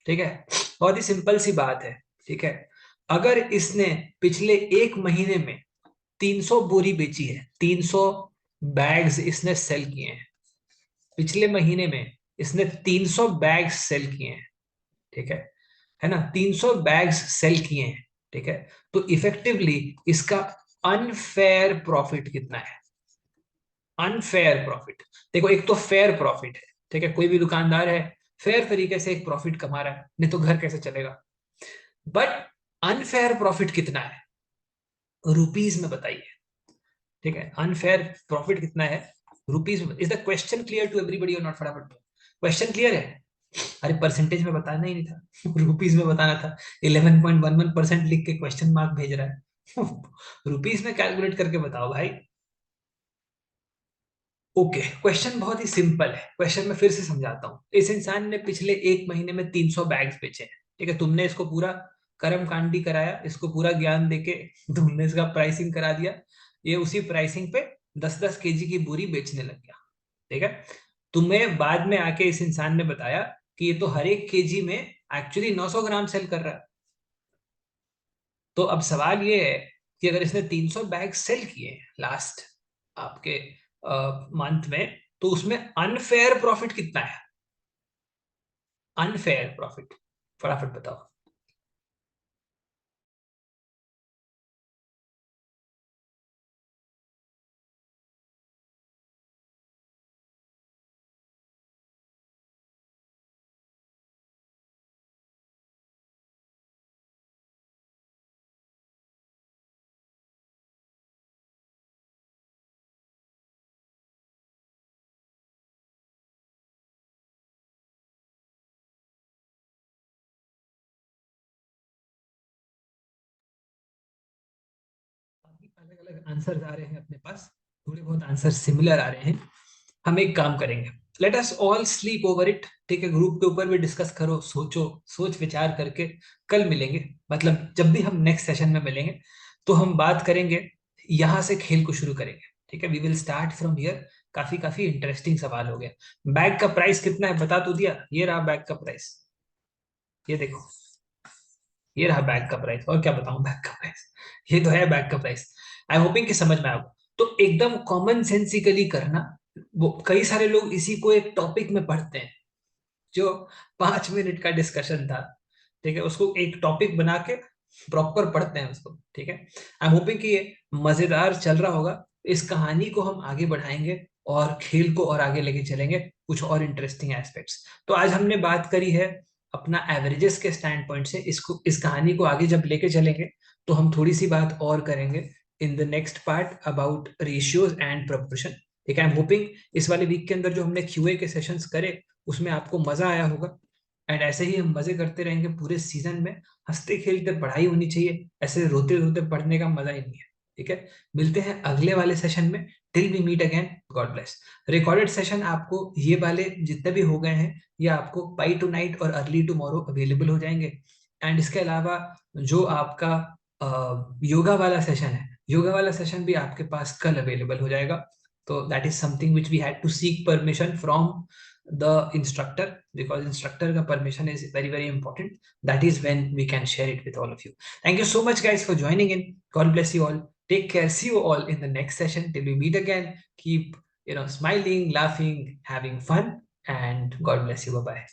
ठीक है, बहुत ही सिंपल सी बात है, ठीक है? अगर इसने पिछले 1 महीने में 300 बोरी बेची है, 300 बैग्स इसने सेल किए हैं, पिछले महीने में इसने 300 बैग्स सेल किए हैं, ठीक है ना? 300 बैग्स सेल किए हैं, ठीक है? तो इफेक्टिवली इसका अनफेयर प्रॉफिट कितना है? अनफेयर प्रॉफिट, देखो एक तो फेयर प्रॉफिट है, ठीक है, कोई भी दुकानदार है फेयर तरीके से एक प्रॉफिट कमा रहा है, नहीं तो घर कैसे चलेगा? बट अनफेयर प्रॉफिट कितना है रुपीज में, बताइए, ठीक है? अनफेयर प्रॉफिट कितना है रुपीज में? Is the question clear to everybody और नॉट? फटाफट क्वेश्चन क्लियर है? अरे परसेंटेज में बताना ही नहीं था रुपीज में बताना था। 11.11% लिख के क्वेश्चन मार्क भेज रहा है रुपीज में कैलकुलेट करके बताओ भाई। ओके, क्वेश्चन बहुत ही सिंपल है, क्वेश्चन मैं फिर से समझाता हूँ। इस इंसान ने पिछले 1 महीने में 300 बैग्स बेचे हैं, ठीक है? तुमने इसको पूरा कर्म कांडी कराया, इसको पूरा ज्ञान देके तुमने इसका प्राइसिंग करा दिया, ये उसी प्राइसिंग पे 10-10 kg की बोरी बेचने लग गया, ठीक है? तुम्हें बाद में आके इस इंसान ने बताया कि ये तो हर एक केजी में एक्चुअली 900 ग्राम सेल कर रहा है। तो अब सवाल ये है कि अगर इसने 300 बैग सेल किए लास्ट आपके मंथ में, तो उसमें अनफेयर प्रॉफिट कितना है? अनफेयर प्रॉफिट फटाफट बताओ। अलग अलग आंसर आ रहे हैं अपने पास, थोड़े बहुत आंसर सिमिलर आ रहे हैं। हम एक काम करेंगे, let us all sleep over it, ठीक है, ग्रुप के ऊपर भी डिस्कस करो, सोचो, सोच विचार करके कल मिलेंगे, मतलब जब भी हम नेक्स्ट सेशन में मिलेंगे तो हम बात करेंगे, यहां से खेल को शुरू करेंगे, ठीक है, we will start from here. काफी काफी इंटरेस्टिंग सवाल हो गया। बैग का प्राइस कितना है बता तो दिया, ये रहा बैग का प्राइस, ये देखो, ये रहा बैग का प्राइस, और क्या बताऊं बैग का प्राइस, ये तो है बैग का प्राइस। आई एम होपिंग कि समझ में आएगा। तो एकदम कॉमन सेंसिकली करना, वो कई सारे लोग इसी को एक टॉपिक में पढ़ते हैं, जो 5 मिनट का डिस्कशन था, ठीक है, उसको एक टॉपिक बना के प्रॉपर पढ़ते हैं उसको, ठीक है। आई एम होपिंग कि ये मजेदार चल रहा होगा। इस कहानी को हम आगे बढ़ाएंगे और खेल को और आगे लेके चलेंगे, कुछ और इंटरेस्टिंग एस्पेक्ट्स। तो आज हमने बात करी है अपना एवरेजेस के स्टैंड पॉइंट से, इसको, इस कहानी को आगे जब लेके चलेंगे तो हम थोड़ी सी बात और करेंगे in the next part about ratios and proportion, ठीक है। आई एम होपिंग इस वाले वीक के अंदर जो हमने क्यूए के सेशंस करे उसमें आपको मजा आया होगा, एंड ऐसे ही हम मजे करते रहेंगे पूरे सीजन में। हंसते खेलते पढ़ाई होनी चाहिए, ऐसे रोते रोते पढ़ने का मजा ही नहीं है, ठीक है। मिलते हैं अगले वाले सेशन में, till we meet again, God bless. Recorded session आपको ये वाले जितने भी हो गए हैं, ये आपको बाई टू नाइट और अर्ली टुमारो अवेलेबल हो जाएंगे। एंड इसके अलावा जो आपका योगा वाला सेशन है, योगा वाला सेशन भी आपके पास कल अवेलेबल हो जाएगा। तो that is something which we had to seek permission from the instructor, because instructor ka permission is very very important. That is when we can share it with all of you. Thank you so much guys for joining in. God bless you all. Take care, see you all in the next session. Till we meet again, keep, smiling, laughing, having fun, and God bless you. Bye bye.